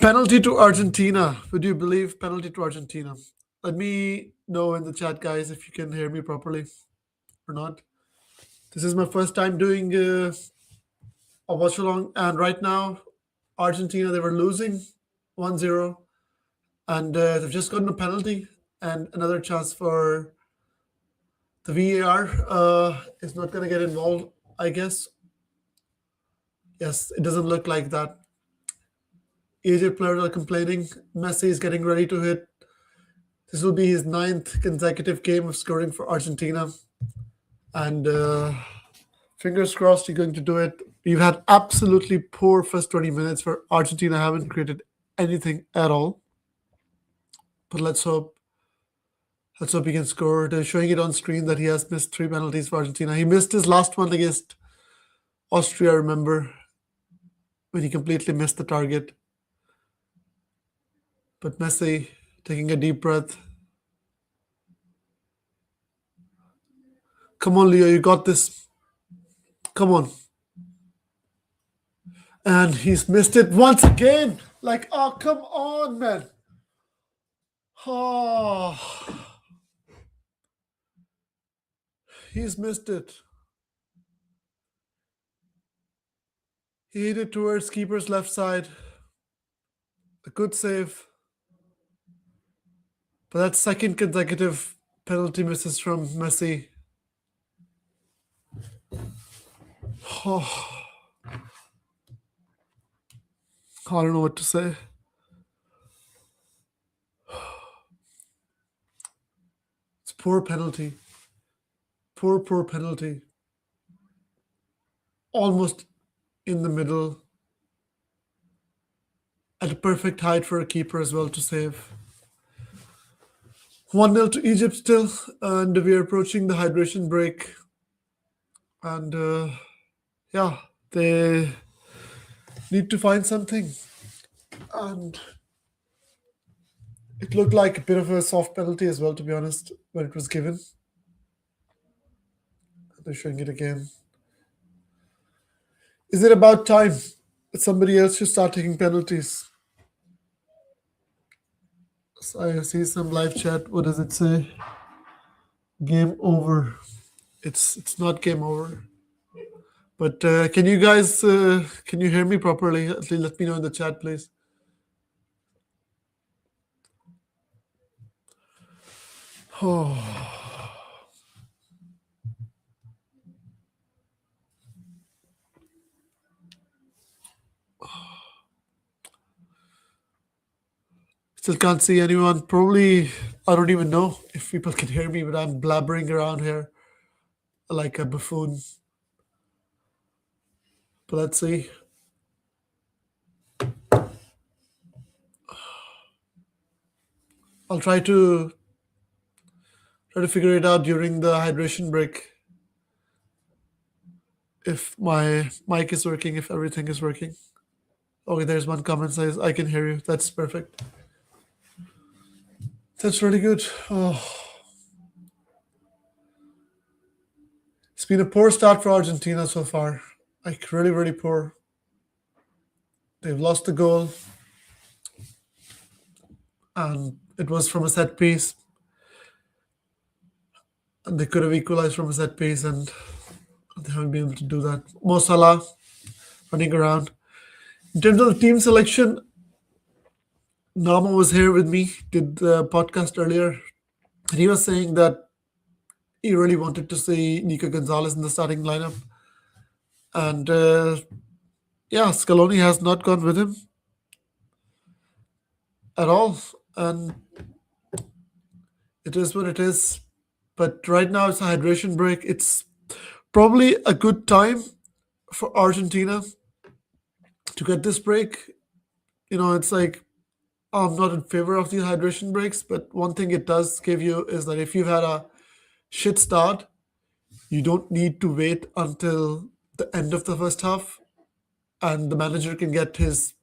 Penalty to Argentina. Would you believe penalty to Argentina? Let me know in the chat, guys, if you can hear me properly or not. This is my first time doing a watch along, and right now, Argentina, they were losing 1-0, and they've just gotten a penalty and another chance for the VAR is not going to get involved, I guess. Yes, it doesn't look like that. Egypt players are complaining. Messi is getting ready to hit. This will be his ninth consecutive game of scoring for Argentina. And fingers crossed he's going to do it. We've had absolutely poor first 20 minutes where Argentina haven't created anything at all. But let's hope he can score. They're showing it on screen that he has missed 3 penalties for Argentina. He missed his last one against Austria, I remember, when he completely missed the target. But Messi taking a deep breath. Come on, Leo, you got this. Come on. And he's missed it once again. Like, oh, come on, man. Oh. He's missed it. He hit it towards keeper's left side. A good save. But that's second consecutive penalty misses from Messi. Oh. I don't know what to say. It's poor penalty. Poor penalty. Almost in the middle. At a perfect height for a keeper as well to save. 1-0 to Egypt still, and we are approaching the hydration break. And yeah, they need to find something. And it looked like a bit of a soft penalty as well, to be honest, when it was given. They're showing it again. Is it about time that somebody else should start taking penalties? So I see some live chat. What does it say? Game over. It's not game over. But can you guys, can you hear me properly? Let me know in the chat, please. Oh. Still can't see anyone. Probably, I don't even know if people can hear me, but I'm blabbering around here like a buffoon. But let's see. I'll try to figure it out during the hydration break. If my mic is working, if everything is working. Okay, there's one comment says, I can hear you. That's perfect. That's really good. Oh. It's been a poor start for Argentina so far. Like, really, really poor. They've lost the goal. And it was from a set piece. And they could have equalized from a set piece, and they haven't been able to do that. Mo Salah running around. In terms of the team selection, Nama was here with me, did the podcast earlier, and he was saying that he really wanted to see Nico Gonzalez in the starting lineup. And yeah, Scaloni has not gone with him at all. And it is what it is. But right now it's a hydration break. It's probably a good time for Argentina to get this break. You know, it's like, I'm not in favor of these hydration breaks, but one thing it does give you is that if you've had a shit start, you don't need to wait until the end of the first half, and the manager can get his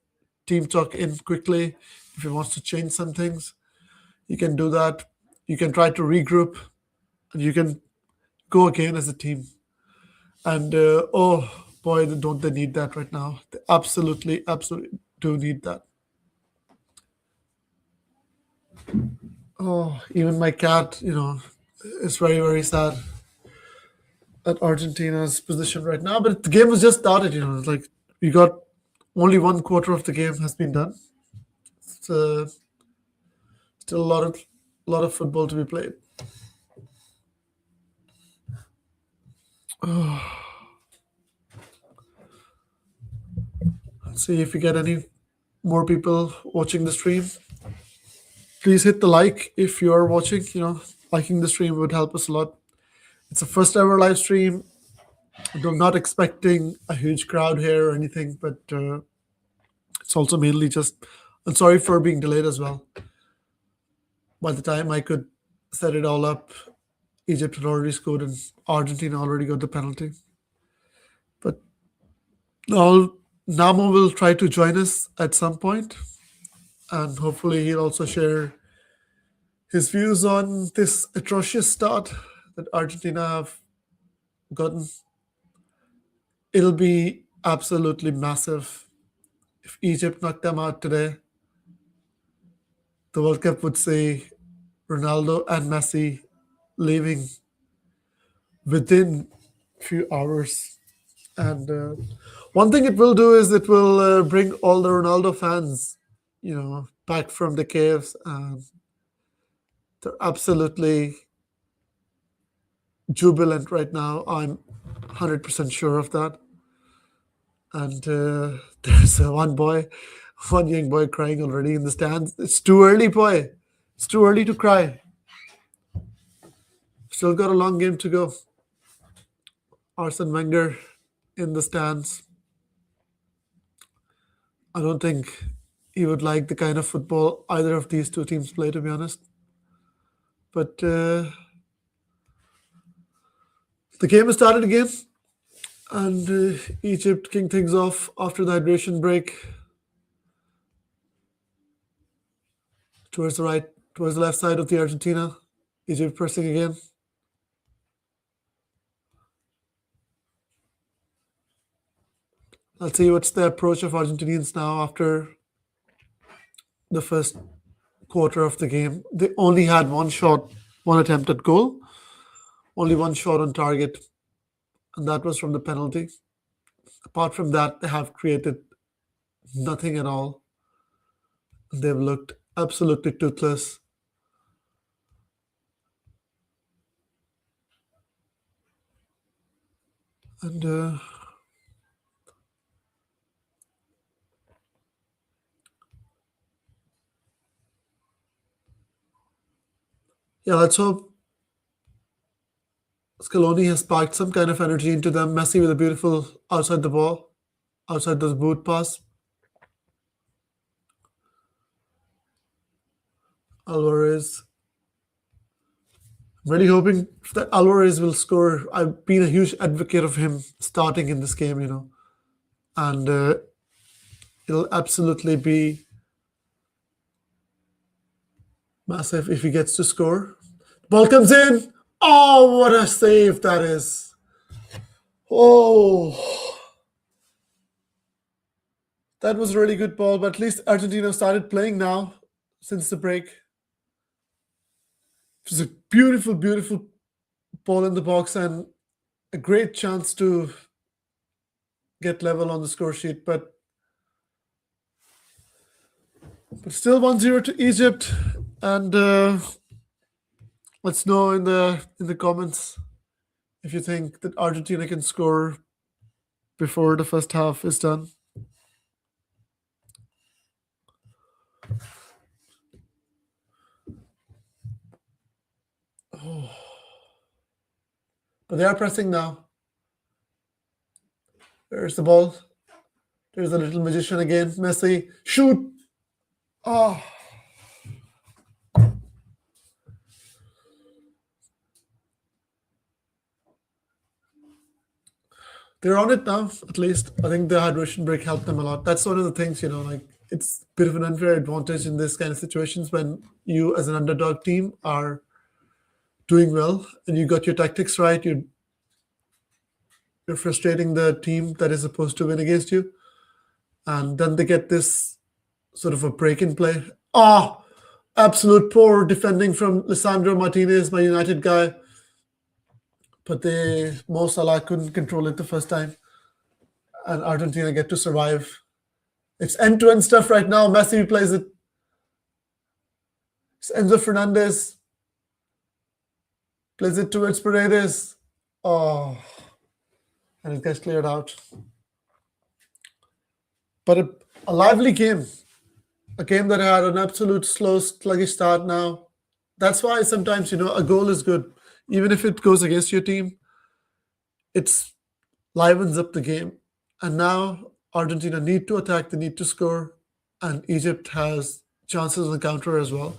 team talk in quickly. If he wants to change some things, you can do that. You can try to regroup, and you can go again as a team. And oh boy, don't they need that right now. They absolutely do need that. Oh, even my cat, is very, very sad at Argentina's position right now. But the game was just started, It's like we got only one quarter of the game has been done. It's still a lot of football to be played. Let's see if we get any more people watching the stream. Please hit the like if you are watching. Liking the stream would help us a lot. It's a first ever live stream. I'm not expecting a huge crowd here or anything, but it's also mainly just. I'm sorry for being delayed as well. By the time I could set it all up, Egypt had already scored and Argentina already got the penalty. But now Namo will try to join us at some point, and hopefully he'll also share his views on this atrocious start that Argentina have gotten. It'll be absolutely massive if Egypt knocked them out today. The World Cup would say Ronaldo and Messi leaving within few hours. And one thing it will do is it will bring all the Ronaldo fans, back from the caves, and they're absolutely jubilant right now. I'm 100% sure of that. And there's one young boy crying already in the stands. It's too early, boy. It's too early to cry. Still got a long game to go. Arsene Wenger in the stands. I don't think he would like the kind of football either of these two teams play, to be honest. But the game has started again, and Egypt kicking things off after the hydration break. Towards the left side of the Argentina. Egypt pressing again. Let's see what's the approach of Argentinians now after the first quarter of the game. They only had one shot, one attempt at goal, only one shot on target, and that was from the penalty. Apart from that, they have created nothing at all. They've looked absolutely toothless. And yeah, let's hope Scaloni has sparked some kind of energy into them. Messi with a beautiful outside the ball, outside the boot pass. Alvarez. I'm really hoping that Alvarez will score. I've been a huge advocate of him starting in this game, and it'll absolutely be massive if he gets to score. Ball comes in. Oh, what a save that is. Oh, that was a really good ball, but at least Argentina started playing now since the break. It was a beautiful, beautiful ball in the box and a great chance to get level on the score sheet, but still 1-0 to Egypt. And let's know in the comments if you think that Argentina can score before the first half is done. Oh. But they are pressing now. There's the ball. There's the little magician again. Messi. Shoot. Oh. They're on it now, at least. I think the hydration break helped them a lot. That's one of the things, like it's a bit of an unfair advantage in this kind of situations when you, as an underdog team, are doing well and you got your tactics right. You're frustrating the team that is supposed to win against you, and then they get this sort of a break in play. Oh, Absolute poor defending from Lisandro Martinez, my United guy, but Mo Salah couldn't control it the first time, and Argentina get to survive. It's end-to-end stuff right now. Messi plays it. It's Enzo Fernandez plays it towards Paredes. Oh, and it gets cleared out. But a lively game. A game that had an absolute slow, sluggish start now. That's why sometimes, a goal is good. Even if it goes against your team, it's livens up the game. And now Argentina need to attack, they need to score, and Egypt has chances on the counter as well.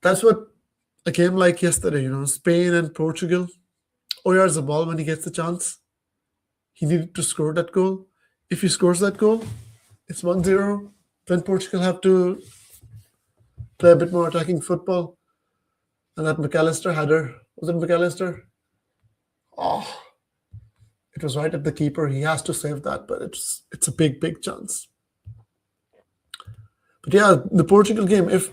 That's what a game like yesterday, Spain and Portugal. Oya has the ball when he gets the chance. He needed to score that goal. If he scores that goal, it's 1-0. Then Portugal have to play a bit more attacking football. And that McAllister header, was it McAllister? Oh, it was right at the keeper. He has to save that, but it's a big, big chance. But yeah, the Portugal game, if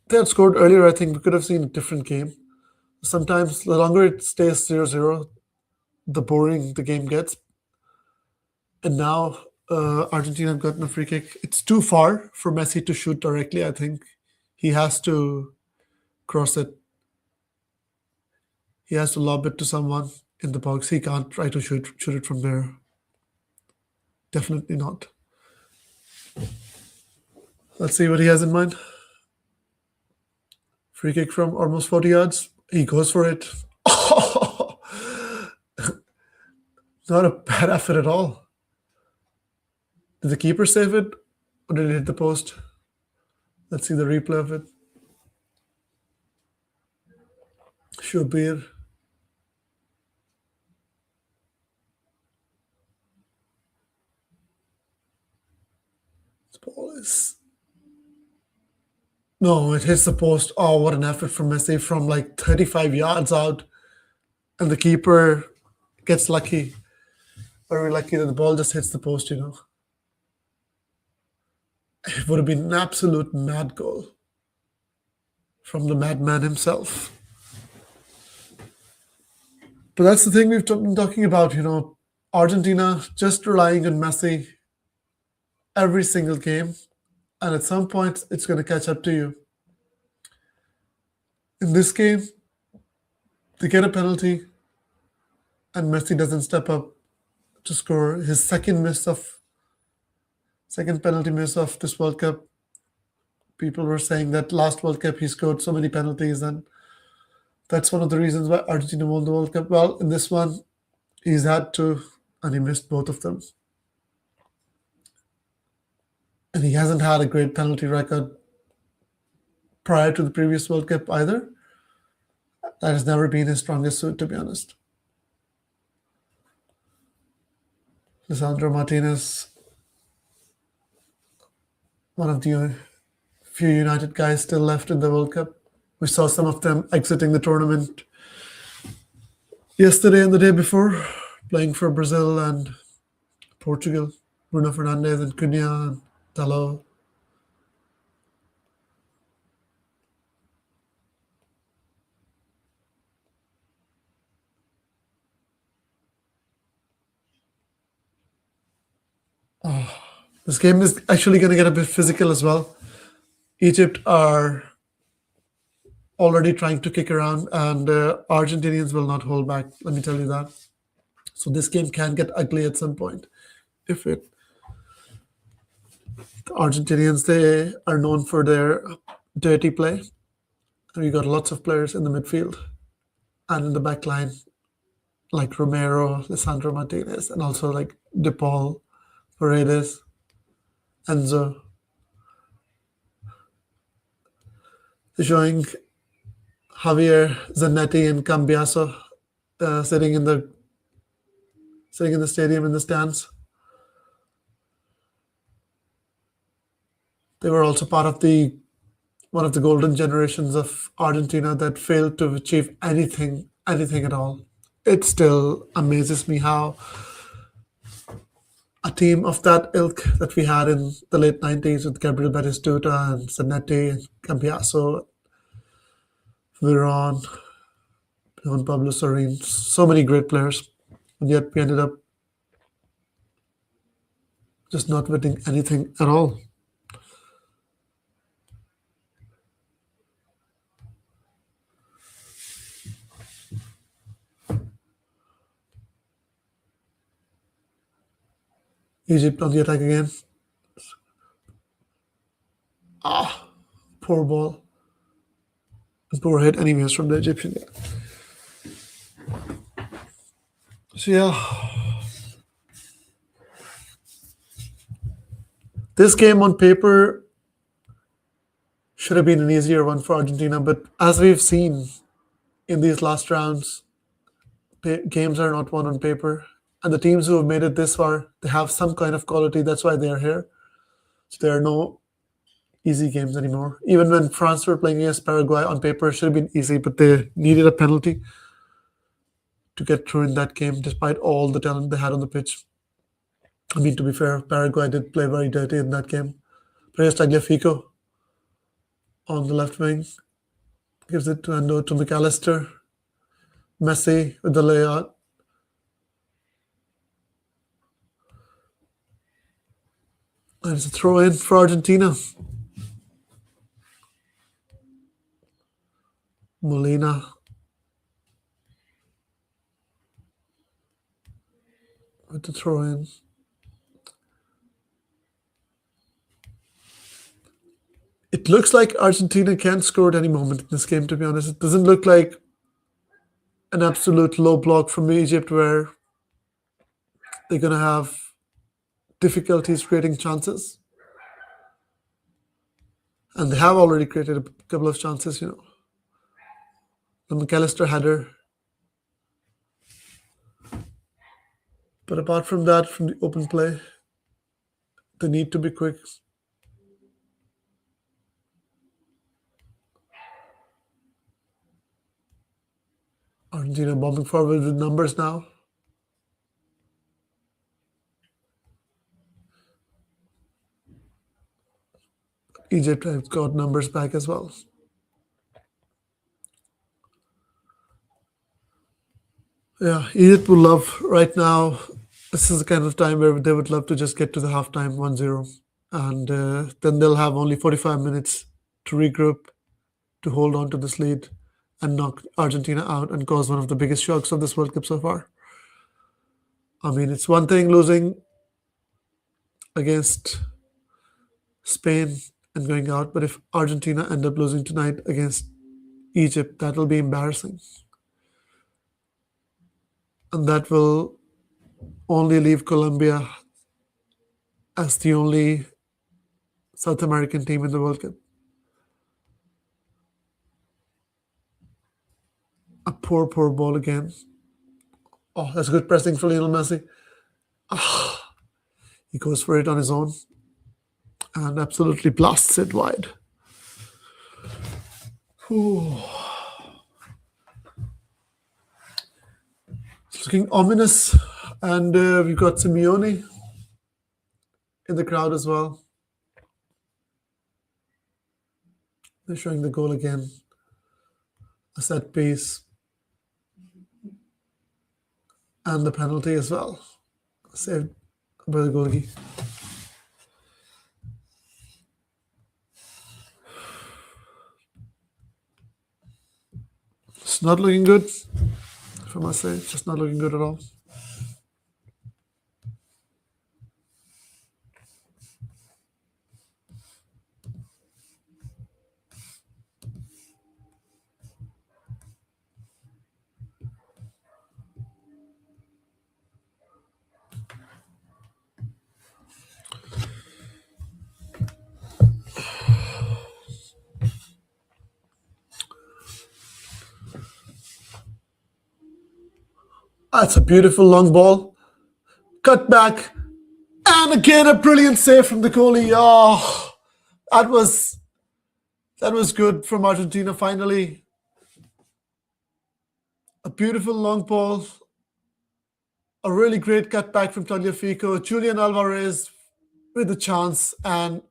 they had scored earlier, I think we could have seen a different game. Sometimes the longer it stays 0-0, the boring the game gets. And now Argentina have gotten a free kick. It's too far for Messi to shoot directly, I think. He has to cross it. He has to lob it to someone in the box. He can't try to shoot it from there. Definitely not. Let's see what he has in mind. Free kick from almost 40 yards. He goes for it. Not a bad effort at all. Did the keeper save it? Or did it hit the post? Let's see the replay of it. Shubir. This ball is... No, it hits the post. Oh, what an effort from Messi from like 35 yards out. And the keeper gets lucky. Very lucky that the ball just hits the post, It would have been an absolute mad goal from the madman himself. But that's the thing we've been talking about, Argentina just relying on Messi every single game. And at some point, it's going to catch up to you. In this game, they get a penalty, and Messi doesn't step up to score his second penalty miss of this World Cup. People were saying that last World Cup he scored so many penalties, and that's one of the reasons why Argentina won the World Cup. Well, in this one, he's had to, and he missed both of them. And he hasn't had a great penalty record prior to the previous World Cup either. That has never been his strongest suit, to be honest. Lisandro Martinez, one of the few United guys still left in the World Cup. We saw some of them exiting the tournament yesterday and the day before, playing for Brazil and Portugal. Bruno Fernandes and Cunha and Dalot. This game is actually going to get a bit physical as well. Egypt are already trying to kick around, and Argentinians will not hold back, let me tell you that. So this game can get ugly at some point. The Argentinians, they are known for their dirty play. And we got lots of players in the midfield and in the back line, like Romero, Lisandro Martinez, and also like De Paul, Paredes, Enzo. Showing Javier Zanetti and Cambiaso sitting in the stadium in the stands. They were also part of one of the golden generations of Argentina that failed to achieve anything at all. It still amazes me how a team of that ilk that we had in the late 90s with Gabriel Batistuta and Zanetti and Cambiaso, Viron, Juan Pablo Sorin, so many great players. And yet we ended up just not winning anything at all. Egypt on the attack again. Poor ball. Poor hit anyways from the Egyptian. So yeah, this game on paper should have been an easier one for Argentina, but as we've seen in these last rounds, games are not won on paper. And the teams who have made it this far, they have some kind of quality. That's why they are here. So there are no easy games anymore. Even when France were playing against Paraguay on paper, it should have been easy, but they needed a penalty to get through in that game, despite all the talent they had on the pitch. I mean, to be fair, Paraguay did play very dirty in that game. Players Tagliafico on the left wing gives it to Endo to McAllister. Messi with the layout. And it's a throw in for Argentina. Molina. With the throw in. It looks like Argentina can't score at any moment in this game, to be honest. It doesn't look like an absolute low block from Egypt where they're going to have difficulties creating chances. And they have already created a couple of chances, you know. The McAllister header. But apart from that, from the open play, they need to be quick. Argentina bombing forward with numbers now. Egypt has got numbers back as well. Yeah, Egypt would love right now. This is the kind of time where they would love to just get to the halftime 1-0. And then they'll have only 45 minutes to regroup, to hold on to this lead, and knock Argentina out and cause one of the biggest shocks of this World Cup so far. I mean, it's one thing losing against Spain and going out, but if Argentina end up losing tonight against Egypt, that will be embarrassing. And that will only leave Colombia as the only South American team in the World Cup. A poor ball again. Oh, that's good pressing for Lionel Messi. He goes for it on his own and absolutely blasts it wide. Ooh. It's looking ominous. And we've got Simeone in the crowd as well. They're showing the goal again. A set piece. And the penalty as well. Saved by the goalkeeper. It's not looking good, if I must say. It's just not looking good at all. That's a beautiful long ball. Cut back. And again, a brilliant save from the goalie. Oh, that was good from Argentina finally. A beautiful long ball. A really great cutback from Tagliafico. Julian Alvarez with a chance, and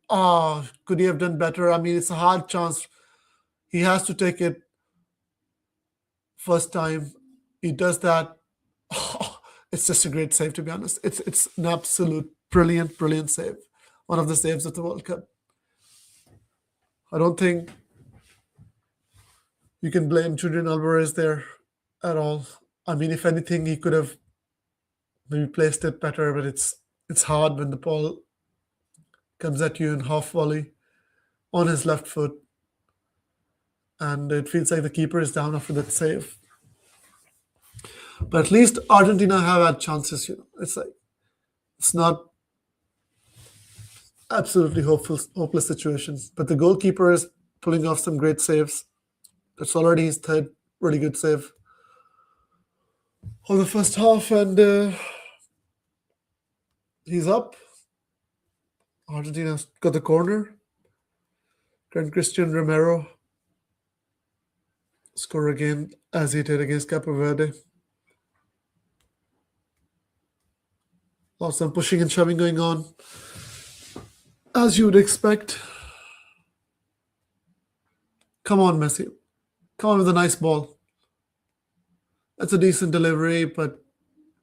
could he have done better? I mean, it's a hard chance. He has to take it first time. He does that. It's just a great save, to be honest. It's an absolute brilliant save. One of the saves of the World Cup. I don't think you can blame Julian Alvarez there at all. I mean, if anything, he could have maybe placed it better, but it's hard when the ball comes at you in half volley on his left foot, and it feels like the keeper is down after that save. But at least Argentina have had chances. It's like it's not absolutely hopeless situation. But the goalkeeper is pulling off some great saves. That's already his third really good save of the first half, and he's up. Argentina's got the corner. Can Christian Romero score again as he did against Cape Verde? Lots of pushing and shoving going on, as you would expect. Come on, Messi. Come on with a nice ball. That's a decent delivery, but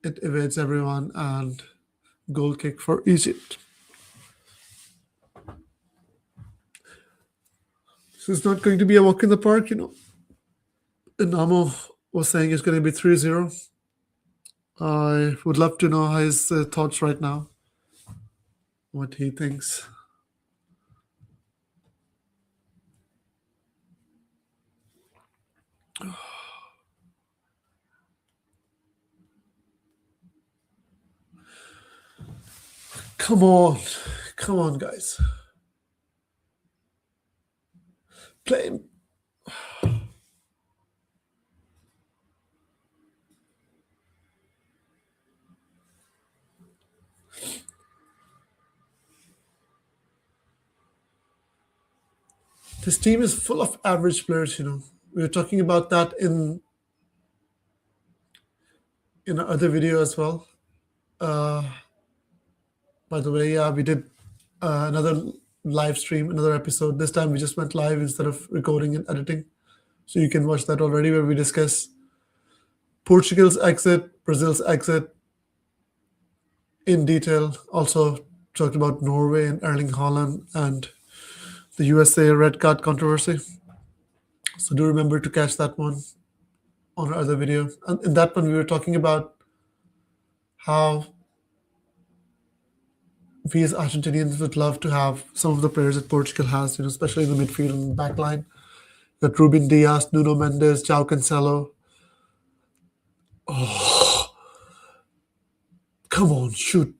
it evades everyone, and goal kick for Egypt. This is not going to be a walk in the park. Namo was saying it's going to be 3-0. I would love to know his thoughts right now, what he thinks. Come on, guys. Play. This team is full of average players. We were talking about that in other video as well. By the way, yeah, we did another live stream, another episode. This time we just went live instead of recording and editing. So you can watch that already, where we discuss Portugal's exit, Brazil's exit in detail. Also talked about Norway and Erling Haaland and the USA red card controversy. So do remember to catch that one on our other video. And in that one, we were talking about how we as Argentinians would love to have some of the players that Portugal has, especially in the midfield and back line. Got Ruben Diaz, Nuno Mendes, João Cancelo. Oh, come on, shoot.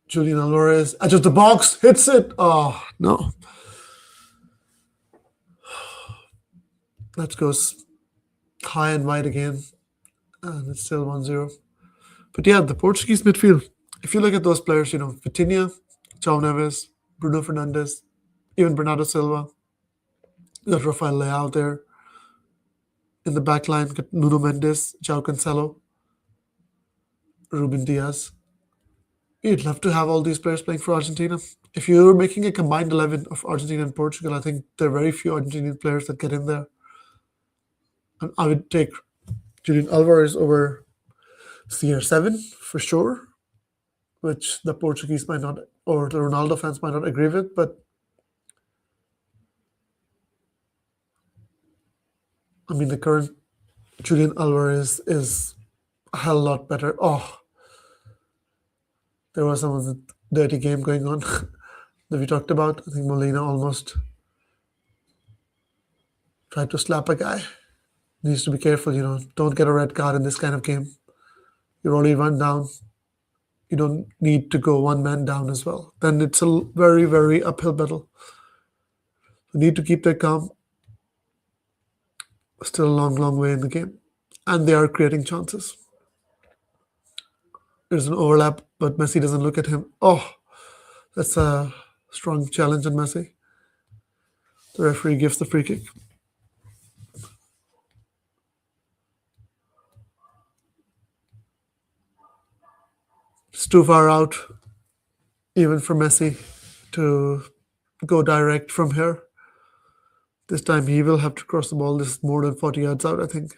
Julian Alvarez, edge of the box, hits it. Oh, no. That goes high and wide again, and it's still 1-0. But yeah, the Portuguese midfield, if you look at those players, Vitinha, João Neves, Bruno Fernandes, even Bernardo Silva, you got Rafael Leao there. In the back line, got Nuno Mendes, João Cancelo, Ruben Diaz. You'd love to have all these players playing for Argentina. If you're making a combined 11 of Argentina and Portugal, I think there are very few Argentinian players that get in there. And I would take Julian Alvarez over CR7 for sure, which the Portuguese might not, or the Ronaldo fans might not agree with, but I mean, the current Julian Alvarez is a hell lot better. Oh, there was some of the dirty game going on that we talked about. I think Molina almost tried to slap a guy. Needs to be careful, don't get a red card in this kind of game. You're already run down. You don't need to go one man down as well. Then it's a very, very uphill battle. You need to keep their calm. Still a long, long way in the game. And they are creating chances. There's an overlap, but Messi doesn't look at him. Oh, that's a strong challenge on Messi. The referee gives the free kick. It's too far out, even for Messi to go direct from here. This time he will have to cross the ball. This is more than 40 yards out, I think.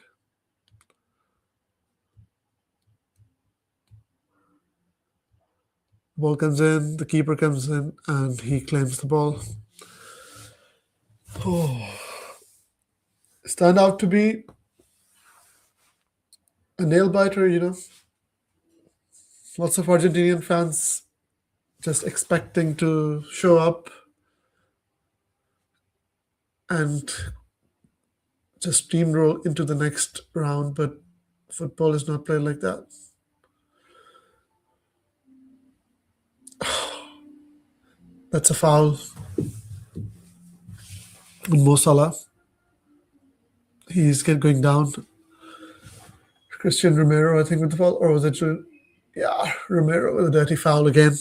Ball comes in, the keeper comes in, and he claims the ball. Oh, it's turned out to be a nail biter. Lots of Argentinian fans just expecting to show up and just steamroll into the next round, but football is not played like that. That's a foul on Mo Salah. He's going down. Christian Romero, I think, with the foul, or was it? Yeah, Romero with a dirty foul again.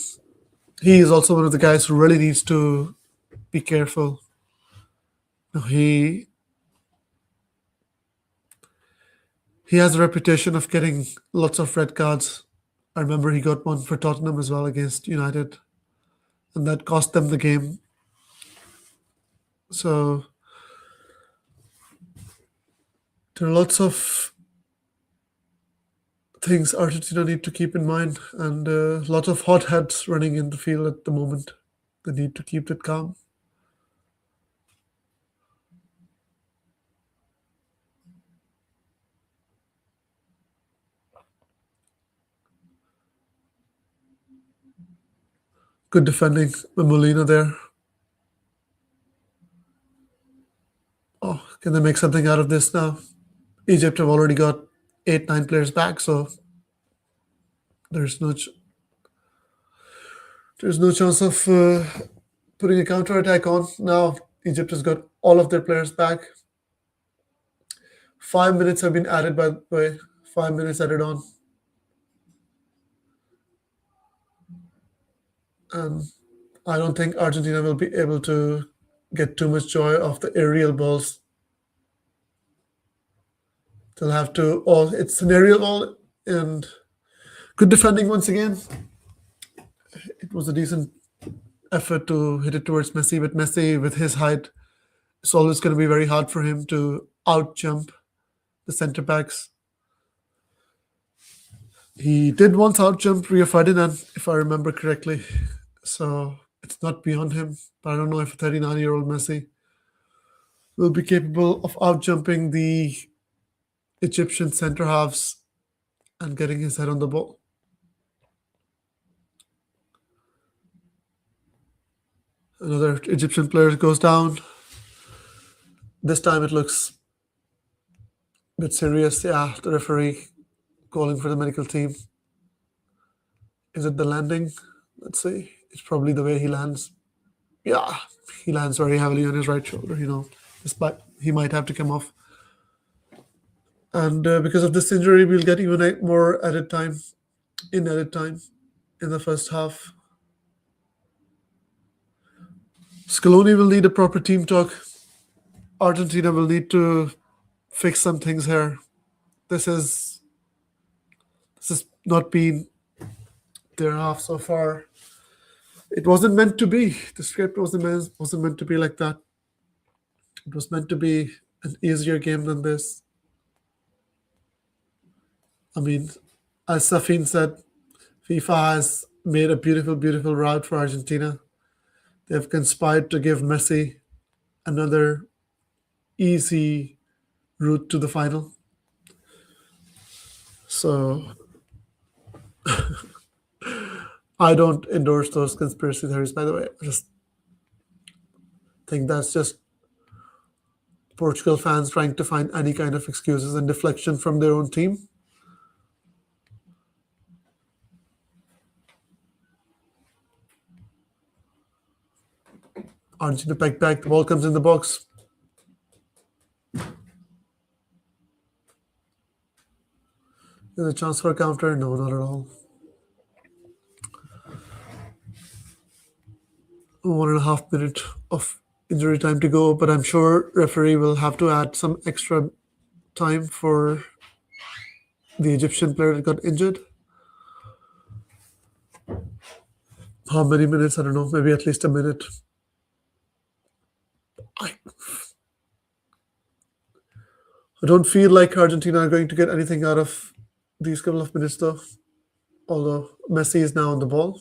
He is also one of the guys who really needs to be careful. He has a reputation of getting lots of red cards. I remember he got one for Tottenham as well against United, and that cost them the game. So there are lots of things Argentina need to keep in mind, and a lot of hot heads running in the field at the moment. They need to keep it calm. Good defending by Molina there. Oh, can they make something out of this now? Egypt have already got 8, 9 players back, so there's no chance of putting a counter attack on. Now Egypt has got all of their players back. 5 minutes have been added, by the way. 5 minutes added on. I don't think Argentina will be able to get too much joy of the aerial balls. They'll have to. Oh, it's an aerial ball, and good defending once again. It was a decent effort to hit it towards Messi, but Messi, with his height, it's always going to be very hard for him to out jump the centre backs. He did once out jump Rio Ferdinand, if I remember correctly. So it's not beyond him. But I don't know if a 39-year-old Messi will be capable of out jumping the Egyptian centre halves and getting his head on the ball. Another Egyptian player goes down. This time it looks a bit serious. Yeah, the referee calling for the medical team. Is it the landing? Let's see. It's probably the way he lands. Yeah, he lands very heavily on his right shoulder. Despite he might have to come off. And because of this injury, we'll get even more added time in the first half. Scaloni will need a proper team talk. Argentina will need to fix some things here. This has not been their half so far. It wasn't meant to be. The script wasn't meant to be like that. It was meant to be an easier game than this. I mean, as Safin said, FIFA has made a beautiful, beautiful route for Argentina. They have conspired to give Messi another easy route to the final. So I don't endorse those conspiracy theories, by the way. I just think that's just Portugal fans trying to find any kind of excuses and deflection from their own team. Argentina back, the ball comes in the box. There's a chance for a counter? No, not at all. 1.5 minutes of injury time to go, but I'm sure referee will have to add some extra time for the Egyptian player that got injured. How many minutes? I don't know. Maybe at least a minute. I, I don't feel like Argentina are going to get anything out of these couple of minutes, though. Although Messi is now on the ball.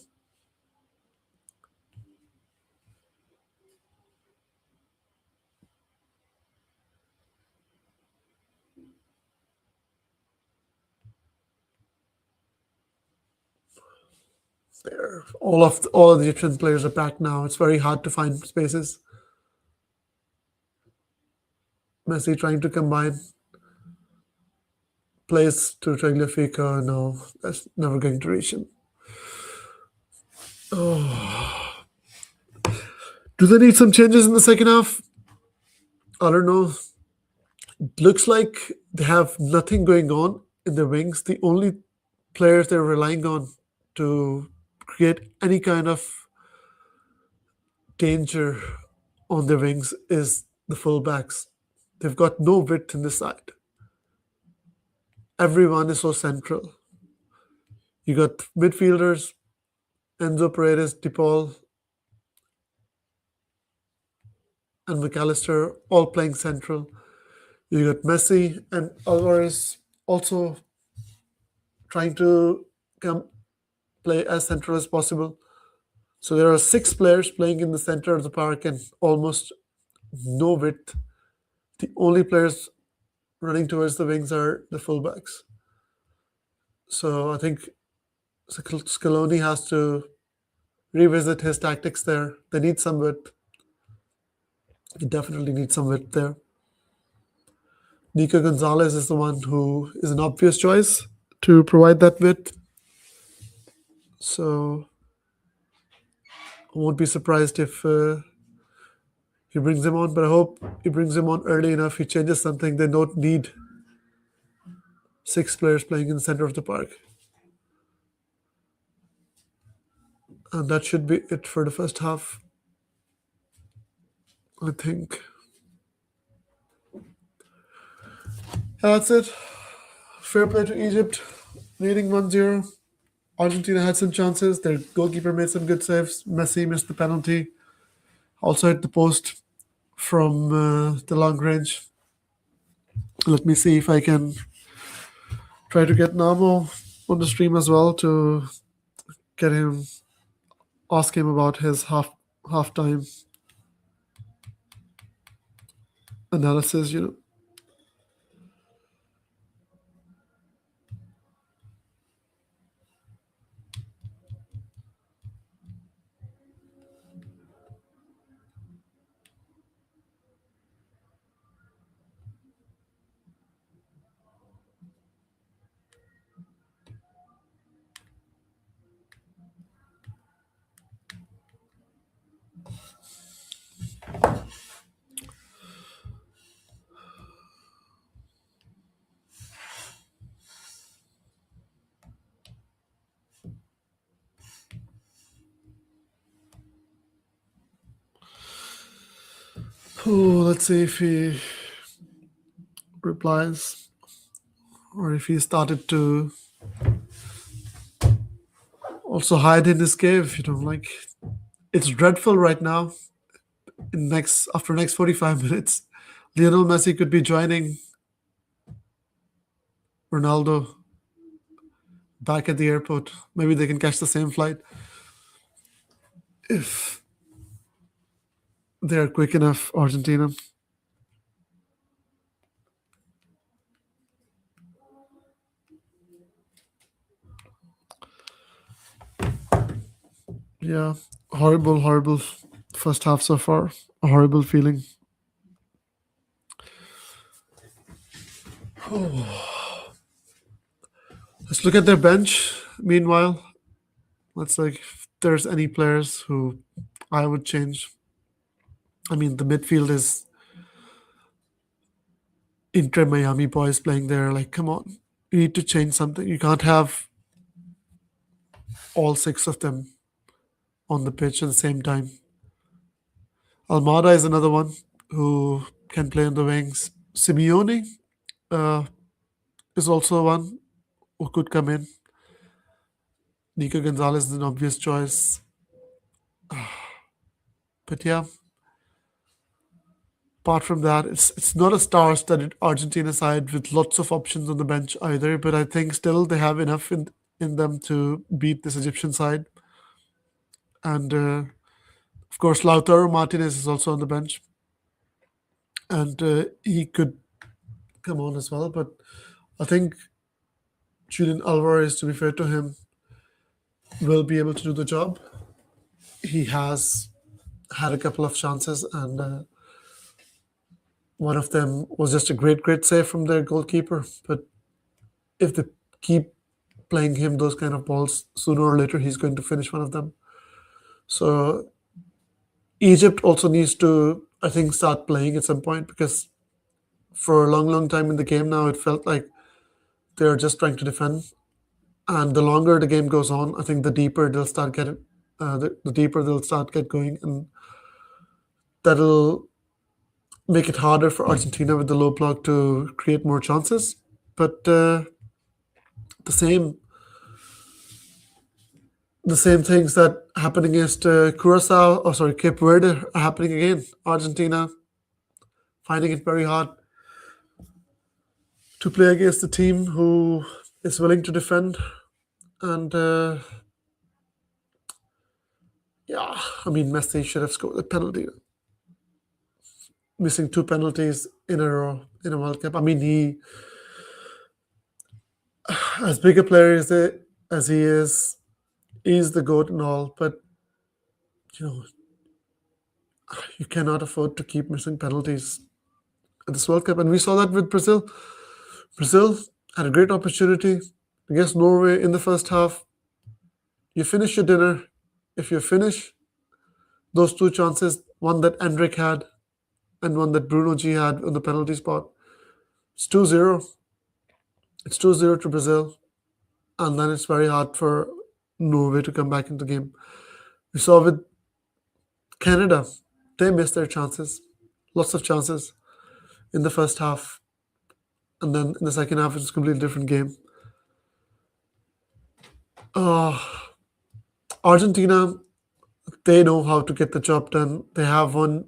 There, all of the Egyptian players are back now. It's very hard to find spaces. Messi trying to combine plays to Tagliafico. No, that's never going to reach him. Do they need some changes in the second half? I don't know. Looks like they have nothing going on in the wings. The only players they're relying on to create any kind of danger on their wings is the fullbacks. They've got no width in the side. Everyone is so central. You got midfielders, Enzo Paredes, DePaul, and McAllister all playing central. You got Messi and Alvarez also trying to come play as central as possible. So there are six players playing in the center of the park and almost no width. The only players running towards the wings are the fullbacks. So I think Scaloni has to revisit his tactics there. They need some width. He definitely needs some width there. Nico Gonzalez is the one who is an obvious choice to provide that width. So I won't be surprised if he brings him on, but I hope he brings him on early enough. He changes something. They don't need six players playing in the center of the park. And that should be it for the first half, I think. That's it. Fair play to Egypt, leading 1-0. Argentina had some chances. Their goalkeeper made some good saves. Messi missed the penalty. Also hit the post from the long range. Let me see if I can try to get Namo on the stream as well to get him, ask him about his halftime analysis. Oh, let's see if he replies or if he started to also hide in his cave. Like it's dreadful right now. After next 45 minutes, Lionel Messi could be joining Ronaldo back at the airport. Maybe they can catch the same flight if they're quick enough, Argentina. Yeah, horrible, horrible first half so far. A horrible feeling. Let's look at their bench. Meanwhile, let's like if there's any players who I would change. I mean, the midfield is Inter Miami boys playing there. Like, come on, you need to change something. You can't have all six of them on the pitch at the same time. Almada is another one who can play on the wings. Simeone uh, is also one who could come in. Nico Gonzalez is an obvious choice. But yeah, apart from that, it's not a star-studded Argentina side with lots of options on the bench either. But I think still they have enough in them to beat this Egyptian side. And of course, Lautaro Martinez is also on the bench, and he could come on as well. But I think Julian Alvarez, to be fair to him, will be able to do the job. He has had a couple of chances, and one of them was just a great save from their goalkeeper. But if they keep playing him those kind of balls, sooner or later he's going to finish one of them. So Egypt also needs to, I think, start playing at some point because for a long time in the game now, it felt like they're just trying to defend. And the longer the game goes on, I think the deeper they'll start getting, the deeper they'll start get going, and that'll make it harder for Argentina with the low block to create more chances. But the same the same things that happened against Curacao, or sorry, Cape Verde, are happening again. Argentina finding it very hard to play against a team who is willing to defend. And yeah, I mean, Messi should have scored a penalty, missing two penalties in a row in a World Cup. I mean, he, as big a player as he is, he's the goat and all. But you know, you cannot afford to keep missing penalties at this World Cup, and we saw that with Brazil. Brazil had a great opportunity against Norway in the first half. You finish your dinner. If you finish those two chances, one that Endrick had and one that Bruno G had on the penalty spot, it's 2-0. It's 2-0 to Brazil. And then it's very hard for Norway to come back into the game. We saw with Canada, they missed their chances, lots of chances in the first half. And then in the second half, it's a completely different game. Uh, Argentina, they know how to get the job done. They have won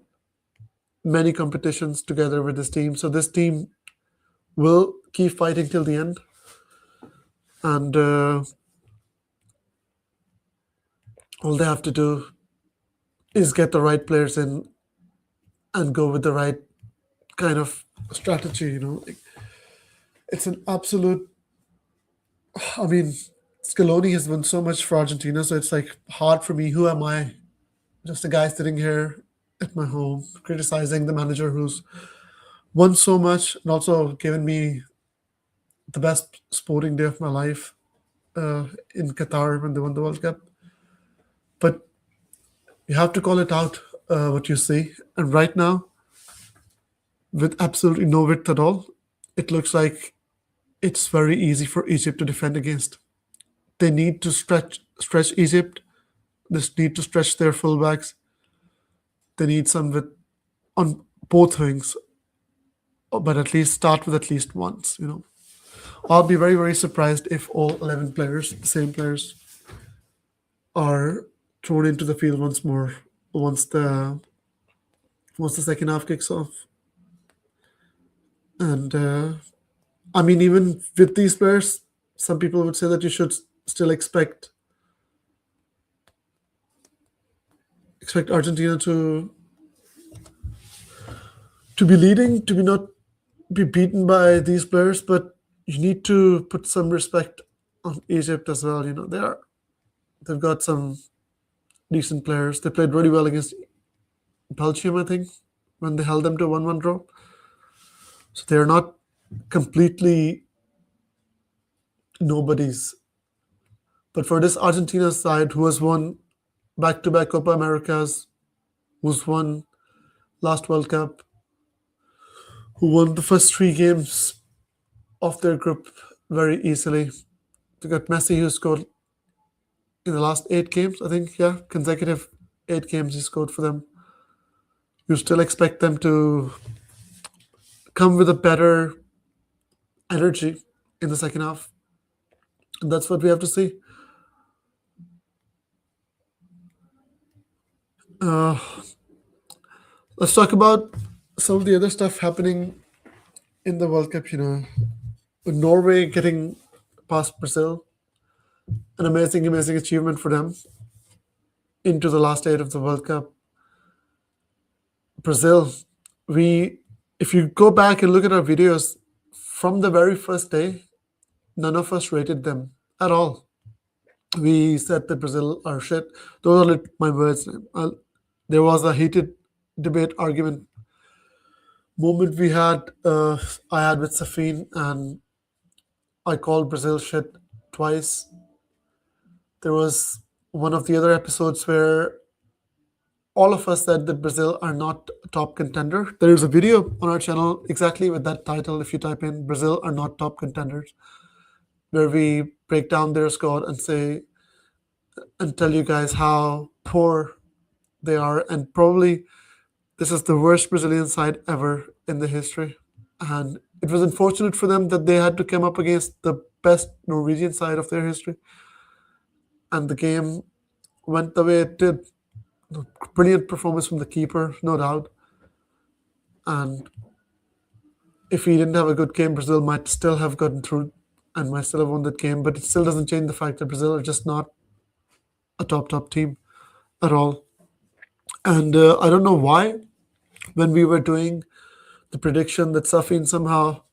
many competitions together with this team. So this team will keep fighting till the end. And all they have to do is get the right players in and go with the right kind of strategy. It's an absolute. I mean, Scaloni has won so much for Argentina, so it's like hard for me. Who am I? Just a guy sitting here at my home criticizing the manager who's won so much and also given me the best sporting day of my life in Qatar when they won the World Cup. But you have to call it out what you see. And right now, with absolutely no width at all, it looks like it's very easy for Egypt to defend against. They need to stretch Egypt. They need to stretch their fullbacks. They need some with on both wings, but at least start with at least once. I'll be very surprised if all 11 players, the same players, are thrown into the field once more once the once the second half kicks off. And I mean, even with these players, some people would say that you should still expect Argentina to be leading, to be not be beaten by these players, but you need to put some respect on Egypt as well. They've got some decent players. They played really well against Belgium, I think, when they held them to a 1-1 draw. So they're not completely nobodies. But for this Argentina side, who has won back-to-back Copa Americas, who's won last World Cup, who won the first three games of their group very easily. They got Messi, who scored in the last 8 games, I think, yeah, consecutive 8 games he scored for them. You still expect them to come with a better energy in the second half. And that's what we have to see. Uh, let's talk about some of the other stuff happening in the World Cup. With Norway getting past Brazil, an amazing, amazing achievement for them into the last eight of the World Cup. Brazil, we, if you go back and look at our videos from the very first day, none of us rated them at all. We said that Brazil are shit. Those are my words. There was a heated debate, argument moment I had with Safin, and I called Brazil shit twice. There was one of the other episodes where all of us said that Brazil are not a top contender. There is a video on our channel exactly with that title. If you type in Brazil are not top contenders, where we break down their squad and say and tell you guys how poor they are, and probably this is the worst Brazilian side ever in the history. And it was unfortunate for them that they had to come up against the best Norwegian side of their history. And the game went the way it did. Brilliant performance from the keeper, no doubt. And if he didn't have a good game, Brazil might still have gotten through and might still have won that game. But it still doesn't change the fact that Brazil are just not a top team at all. And I don't know why, when we were doing the prediction, that Safin somehow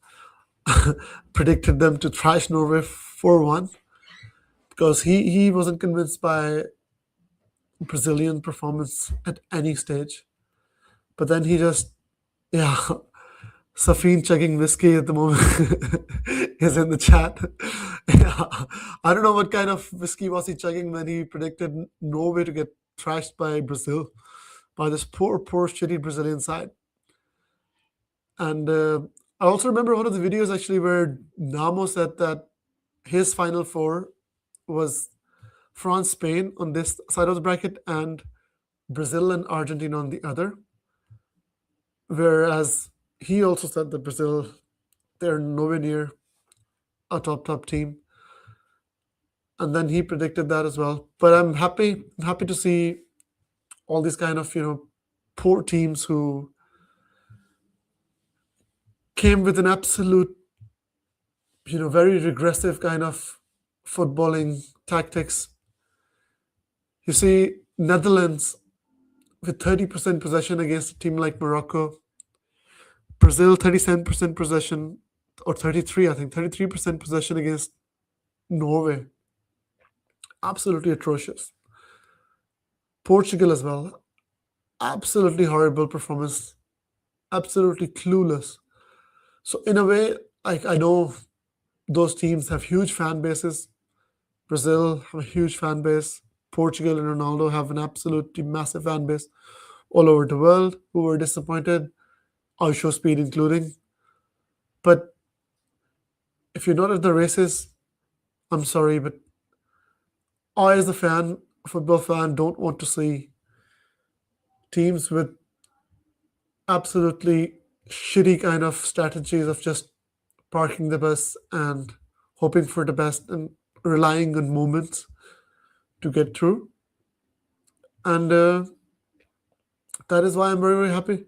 predicted them to thrash Norway 4-1, because he wasn't convinced by Brazilian performance at any stage. But then he just, yeah, Safin chugging whiskey at the moment is in the chat. Yeah. I don't know what kind of whiskey was he chugging when he predicted Norway to get thrashed by Brazil, by this poor, poor, shitty Brazilian side. And I also remember one of the videos actually where Namo said that his final four was France, Spain on this side of the bracket, and Brazil and Argentina on the other. Whereas he also said that Brazil, they're nowhere near a top team. And then he predicted that as well. But I'm happy to see all these kind of, poor teams who came with an absolute, very regressive kind of footballing tactics. You see Netherlands with 30% possession against a team like Morocco. Brazil 37% possession, or 33, I think 33% possession against Norway. Absolutely atrocious. Portugal as well. Absolutely horrible performance. Absolutely clueless. So in a way, I know those teams have huge fan bases. Brazil have a huge fan base. Portugal and Ronaldo have an absolutely massive fan base all over the world who were disappointed, show speed including. But if you're not at the races, I'm sorry, but I, as a fan, football fan, don't want to see teams with absolutely shitty kind of strategies of just parking the bus and hoping for the best and relying on moments to get through. And that is why I'm very, very happy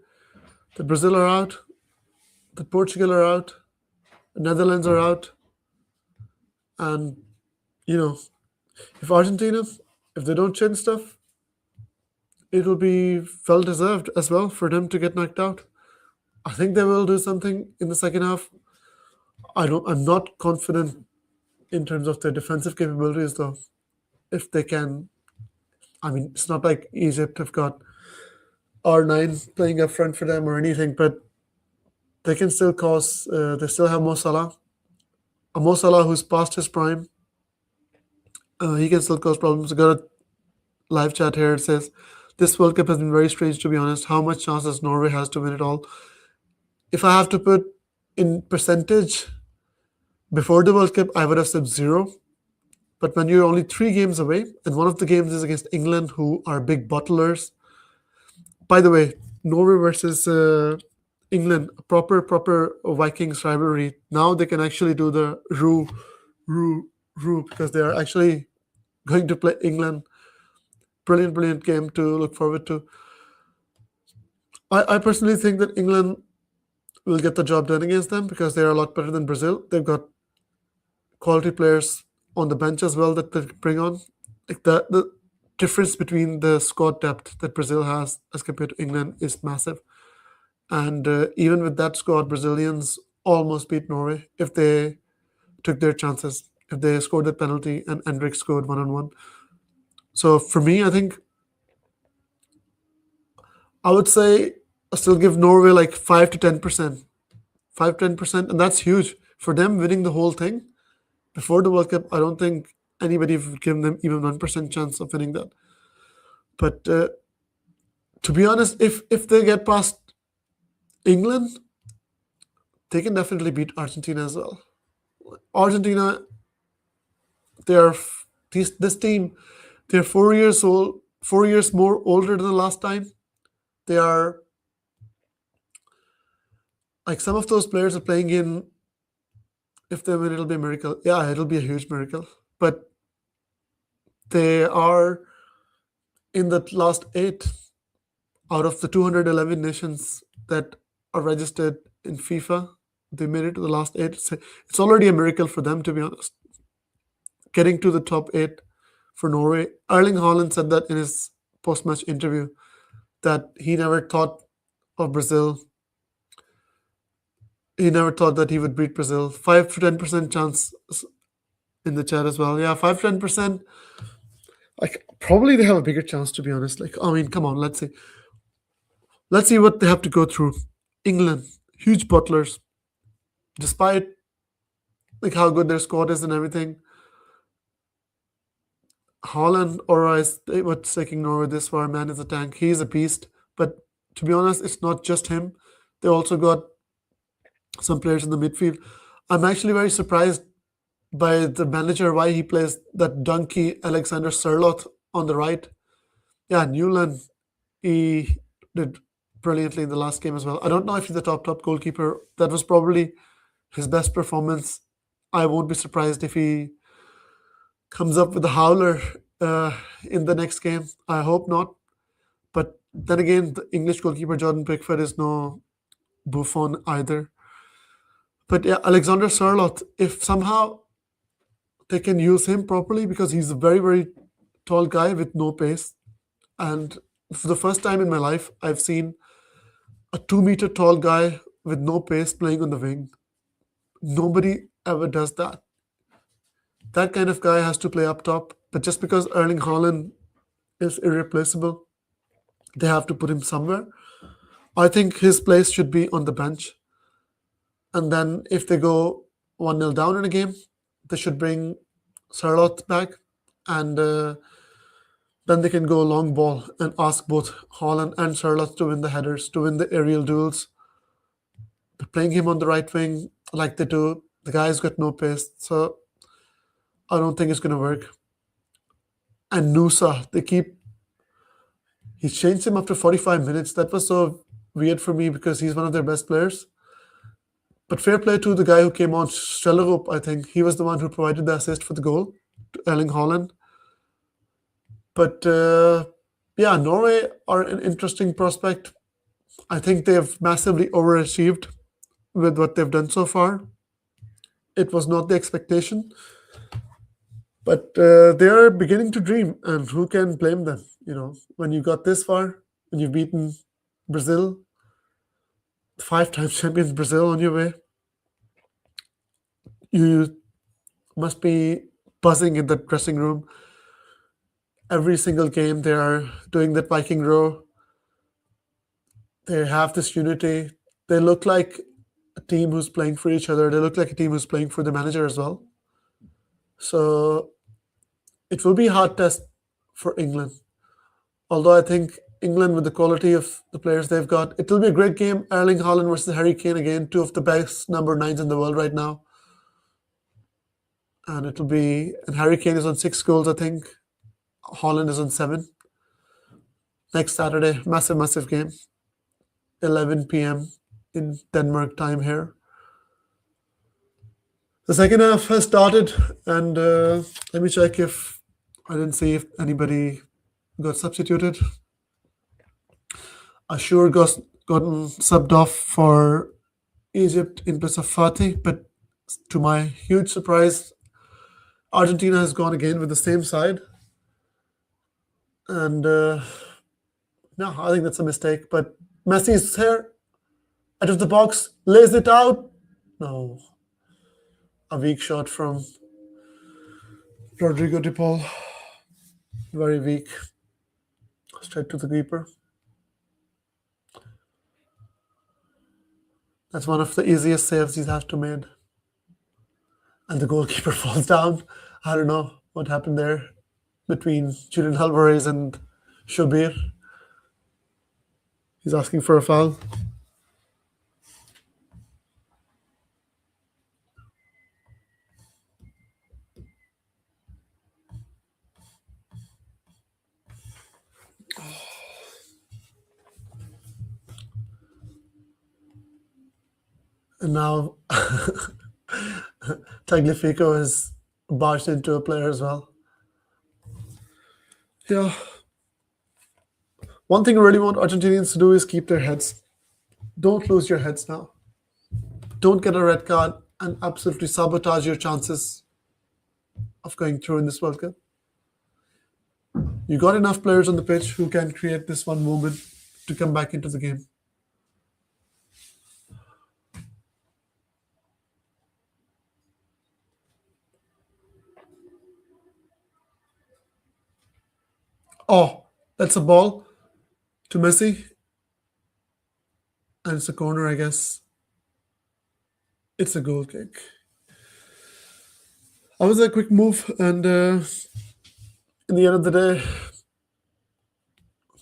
that Brazil are out, that Portugal are out, the Netherlands are out. And, if Argentina, if they don't change stuff, it will be well deserved as well for them to get knocked out. I think they will do something in the second half. I'm not confident in terms of their defensive capabilities though. If they can, I mean, it's not like Egypt have got R9 playing up front for them or anything, but they can still cause. They still have Mo Salah, a Mo Salah who's past his prime. He can still cause problems. I got a live chat here. It says, "This World Cup has been very strange, to be honest. How much chance does Norway has to win it all?" If I have to put in percentage, before the World Cup, I would have said 0. But when you're only 3 games away, and one of the games is against England, who are big bottlers. By the way, Norway versus England, proper Vikings rivalry. Now they can actually do the rue, because they are actually going to play England brilliant, brilliant game to look forward to. I personally think that England will get the job done against them because they are a lot better than Brazil. They've got quality players on the bench as well that they bring on. Like the difference between the squad depth that Brazil has as compared to England is massive. And even with that squad, Brazilians almost beat Norway if they took their chances, if they scored that penalty and Endrick scored 1-on-1. So for me, I think I would say I still give Norway like 5 to 10%. 5 to 10%, and that's huge. For them winning the whole thing before the World Cup, I don't think anybody would give them even 1% chance of winning that. But to be honest, if they get past England, they can definitely beat Argentina as well. Argentina, they are this team. They're 4 years old, 4 years more older than the last time. They are like some of those players are playing in. If they win, it'll be a miracle. Yeah, it'll be a huge miracle. But they are in the last eight out of the 211 nations that are registered in FIFA. They made it to the last eight. It's already a miracle for them, to be honest. Getting to the top eight for Norway. Erling Haaland said that in his post-match interview that he never thought of Brazil. He never thought that he would beat Brazil. 5 to 10% chance in the chat as well. Yeah, 5 to 10%. Like probably they have a bigger chance, to be honest. Like I mean, come on, let's see. Let's see what they have to go through. England, huge butlers, despite like how good their squad is and everything. Holland, or what's taking Norway this far, man, is a tank. He's a beast. But to be honest, it's not just him. They also got some players in the midfield. I'm actually very surprised by the manager why he plays that donkey Alexander Sørloth on the right. Yeah, Newland, he did brilliantly in the last game as well. I don't know if he's the top goalkeeper. That was probably his best performance. I won't be surprised if he comes up with a howler in the next game. I hope not. But then again, the English goalkeeper Jordan Pickford is no Buffon either. But yeah, Alexander Sørloth, if somehow they can use him properly, because he's a very, very tall guy with no pace. And for the first time in my life, I've seen a 2 meter tall guy with no pace playing on the wing. Nobody ever does that. That kind of guy has to play up top. But just because Erling Haaland is irreplaceable, they have to put him somewhere. I think his place should be on the bench. And then if they go 1-0 down in a game, they should bring Sørloth back. And then they can go long ball and ask both Haaland and Sørloth to win the headers, to win the aerial duels. But playing him on the right wing like they do, the guy's got no pace. So I don't think it's going to work. And Nusa, he changed him after 45 minutes. That was so weird for me because he's one of their best players. But fair play to the guy who came on, Schellerup, I think. He was the one who provided the assist for the goal to Erling Haaland. But yeah, Norway are an interesting prospect. I think they've massively overachieved with what they've done so far. It was not the expectation. But they are beginning to dream, and who can blame them? You know, when you got this far, when you've beaten Brazil, 5 times champions Brazil on your way, you must be buzzing in the dressing room. Every single game they are doing that Viking row. They have this unity. They look like a team who's playing for each other. They look like a team who's playing for the manager as well. So it will be a hard test for England. Although I think England, with the quality of the players they've got, it will be a great game. Erling Haaland versus Harry Kane again, two of the best number 9s in the world right now. And Harry Kane is on 6 goals, I think. Haaland is on 7. Next Saturday, massive game. 11 p.m. in Denmark time here. The second half has started, and let me check if I didn't see if anybody got substituted. Ashur got gotten subbed off for Egypt in place of Fatih, but to my huge surprise, Argentina has gone again with the same side, and no, I think that's a mistake. But Messi is here, out of the box, lays it out. No, a weak shot from Rodrigo de Paul, very weak, straight to the keeper. That's one of the easiest saves he's have to made, and the goalkeeper falls down. I don't know what happened there between Julian Alvarez and Shobir. He's asking for a foul. And now Tagliafico has barged into a player as well. Yeah. One thing I really want Argentinians to do is keep their heads. Don't lose your heads now. Don't get a red card and absolutely sabotage your chances of going through in this World Cup. You got enough players on the pitch who can create this one moment to come back into the game. Oh, that's a ball to Messi, and it's a corner, I guess. It's a goal kick. I was a quick move, and in the end of the day,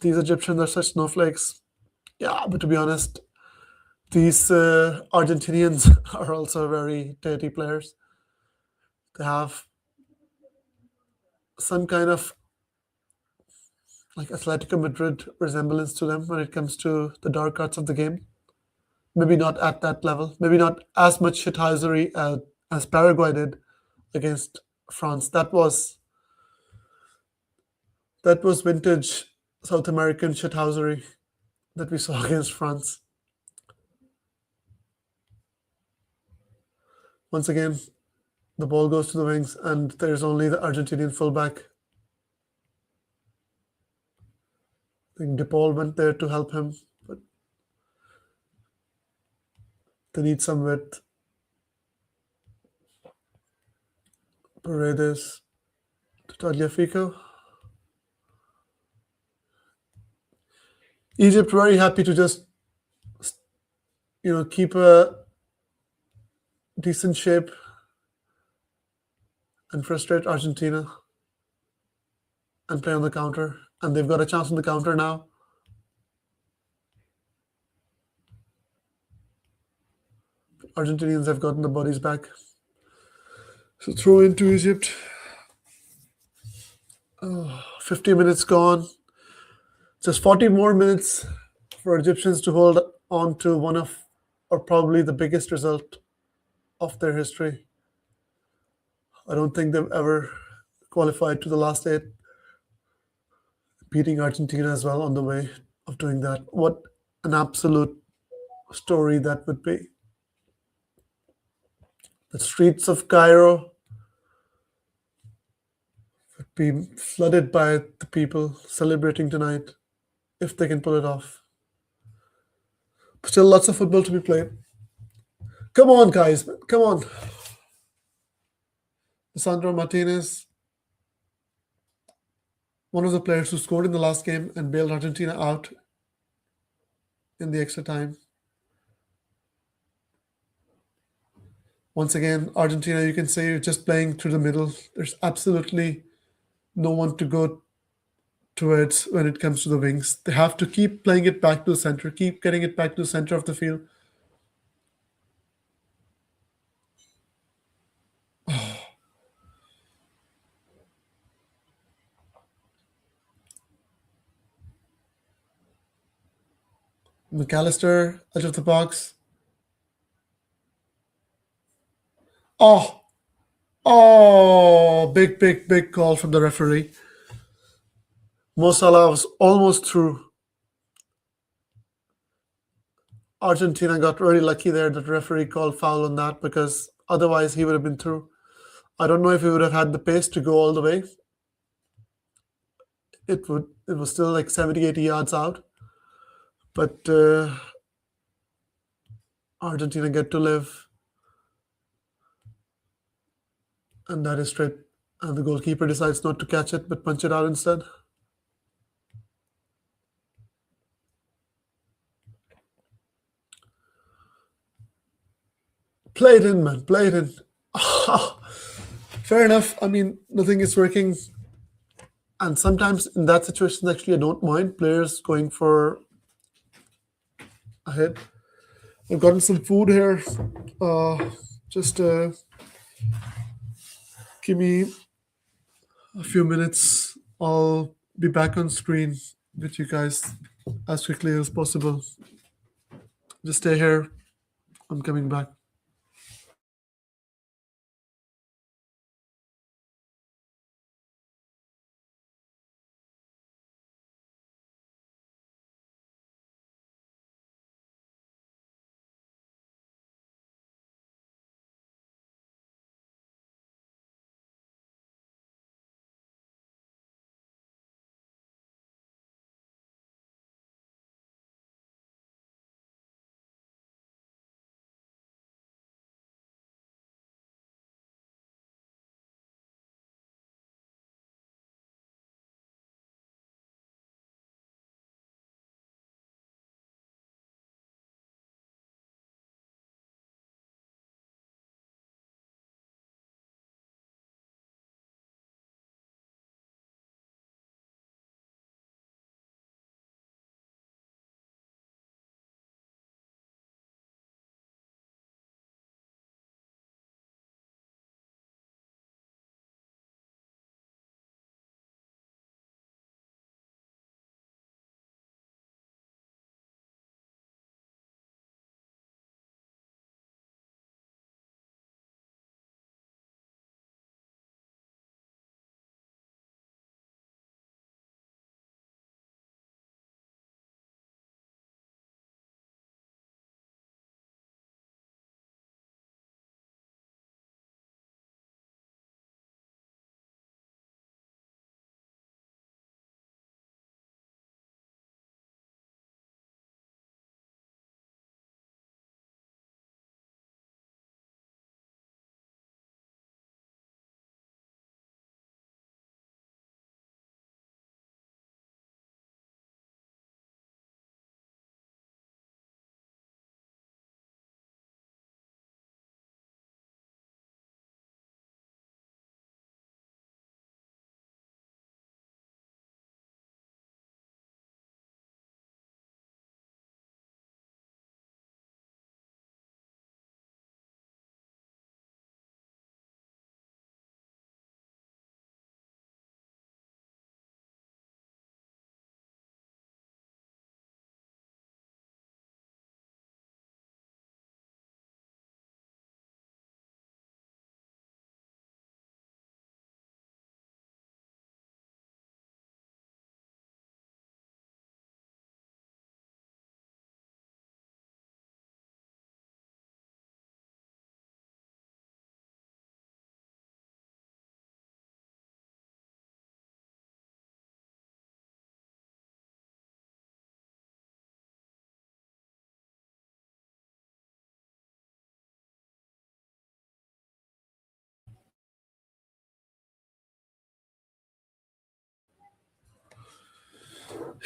these Egyptians are such snowflakes. Yeah, but to be honest, these Argentinians are also very dirty players. They have some kind of like Atletico Madrid resemblance to them when it comes to the dark arts of the game. Maybe not at that level. Maybe not as much shithousery as Paraguay did against France. That was vintage South American shithousery that we saw against France. Once again, the ball goes to the wings, and there's only the Argentinian fullback. I think DePaul went there to help him, but they need some width. Paredes to Tagliafico. Egypt very happy to just keep a decent shape and frustrate Argentina and play on the counter. And they've got a chance on the counter now. Argentinians have gotten the bodies back. So throw into Egypt. 50 minutes gone. Just 40 more minutes for Egyptians to hold on to one of, or probably the biggest result of their history. I don't think they've ever qualified to the last eight, beating Argentina as well on the way of doing that. What an absolute story that would be. The streets of Cairo would be flooded by the people celebrating tonight if they can pull it off. Still lots of football to be played. Come on, guys. Come on. Sandro Martinez, one of the players who scored in the last game and bailed Argentina out in the extra time. Once again, Argentina, you can say, you're just playing through the middle. There's absolutely no one to go towards when it comes to the wings. They have to keep playing it back to the center, keep getting it back to the center of the field. McAllister, out of the box. Oh, oh, big call from the referee. Mo Salah was almost through. Argentina got really lucky there that referee called foul on that because otherwise he would have been through. I don't know if he would have had the pace to go all the way. It was still like 70, 80 yards out. But Argentina get to live, and that is straight. And the goalkeeper decides not to catch it but punch it out instead. Play it in, man. Play it in. Fair enough. I mean, nothing is working. And sometimes in that situation, actually, I don't mind players going for a hit. I've gotten some food here. Just give me a few minutes. I'll be back on screen with you guys as quickly as possible. Just stay here. I'm coming back.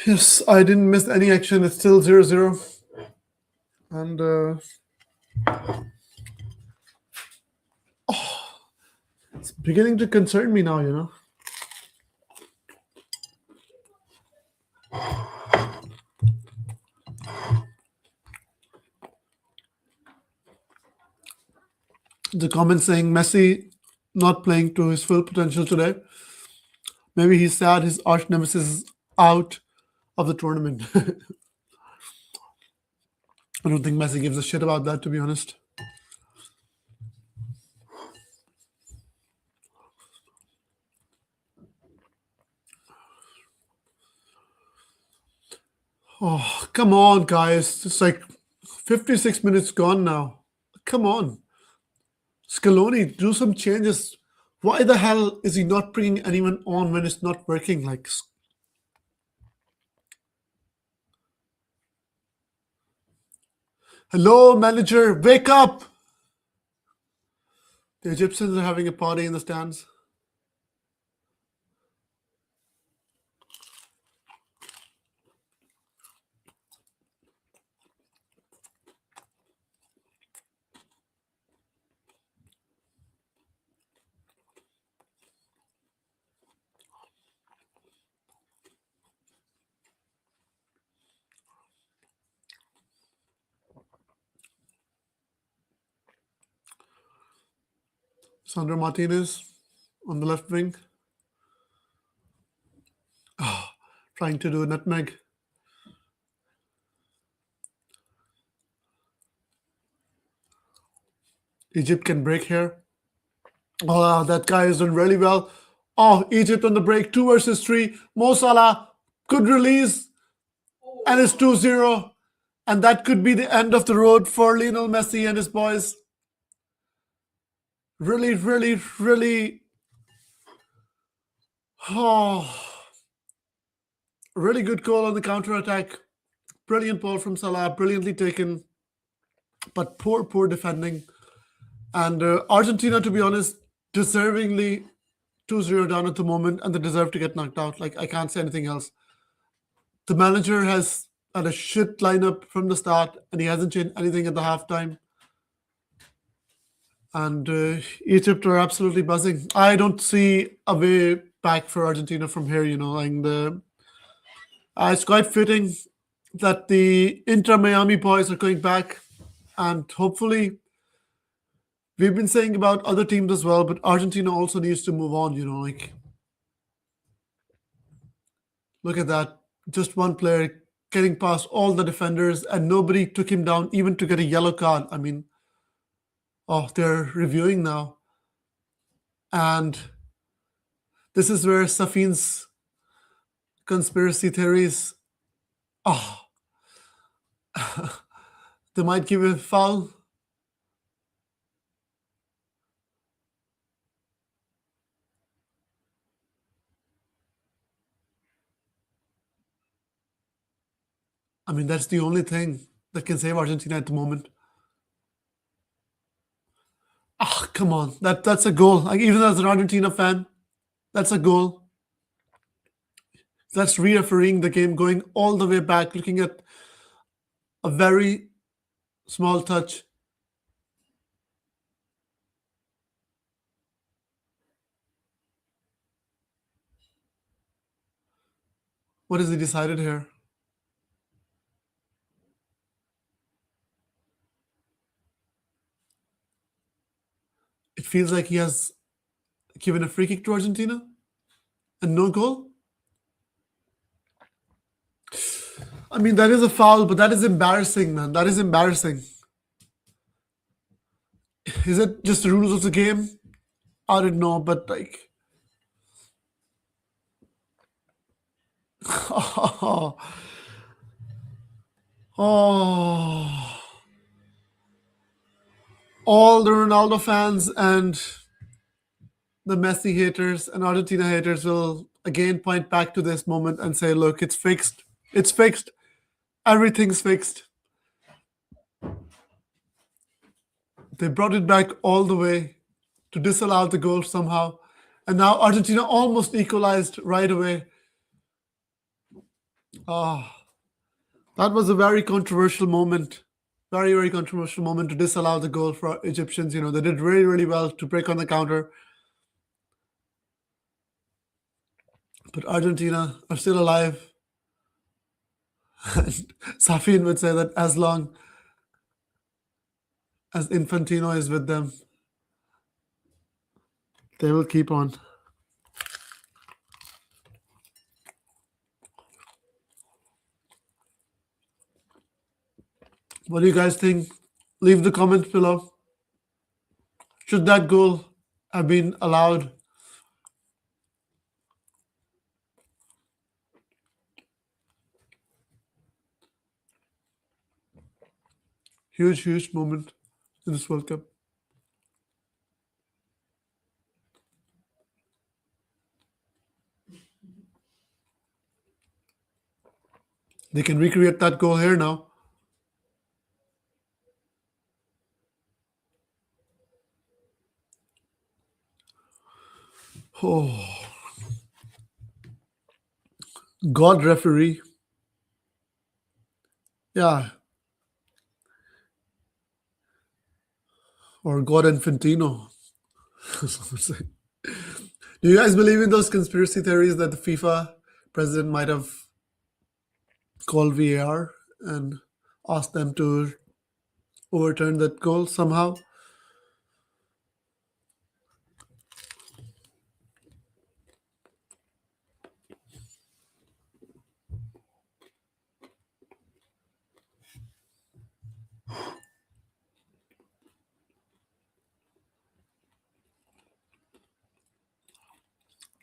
Yes, I didn't miss any action. It's still 0-0. And it's beginning to concern me now. The comment saying Messi not playing to his full potential today. Maybe he's sad his arch nemesis is out of the tournament. I don't think Messi gives a shit about that, to be honest. Oh, come on, guys. It's like 56 minutes gone now. Come on. Scaloni, do some changes. Why the hell is he not bringing anyone on when it's not working? Like, hello, manager, wake up! The Egyptians are having a party in the stands. Sandro Martinez on the left wing, trying to do a nutmeg. Egypt can break here. Oh, that guy is doing really well. Oh, Egypt on the break, 2 versus 3. Mo Salah, good release, and it's 2-0. And that could be the end of the road for Lionel Messi and his boys. Really, really, really, oh, really good goal on the counter attack. Brilliant ball from Salah, brilliantly taken, but poor, poor defending. And Argentina, to be honest, deservingly 2-0 down at the moment, and they deserve to get knocked out. Like, I can't say anything else. The manager has had a shit lineup from the start, and he hasn't changed anything at the halftime. And Egypt are absolutely buzzing. I don't see a way back for Argentina from here, and it's quite fitting that the Inter Miami boys are going back, and hopefully, we've been saying about other teams as well, but Argentina also needs to move on. Like, look at that, just one player getting past all the defenders, and nobody took him down even to get a yellow card. I mean, oh, they're reviewing now, and this is where Safin's conspiracy theories. Oh, they might give a foul. I mean, that's the only thing that can save Argentina at the moment. Ah, come on, that's a goal. Like, even as an Argentina fan, that's a goal. That's refereeing the game, going all the way back, looking at a very small touch. What has he decided here? It feels like he has given a free kick to Argentina and no goal. I mean, that is a foul, but that is embarrassing, man. That is embarrassing. Is it just the rules of the game? I don't know, but like, oh, oh, all the Ronaldo fans and the Messi haters and Argentina haters will again point back to this moment and say, look, it's fixed. It's fixed. Everything's fixed. They brought it back all the way to disallow the goal somehow. And now Argentina almost equalized right away. Oh, that was a very controversial moment. Very, very controversial moment to disallow the goal for Egyptians. They did really, really well to break on the counter. But Argentina are still alive. Safin would say that as long as Infantino is with them, they will keep on. What do you guys think? Leave the comments below. Should that goal have been allowed? Huge, huge moment in this World Cup. They can recreate that goal here now. Oh, God referee. Yeah, or God Infantino. Some would say. Do you guys believe in those conspiracy theories that the FIFA president might have called VAR and asked them to overturn that goal somehow?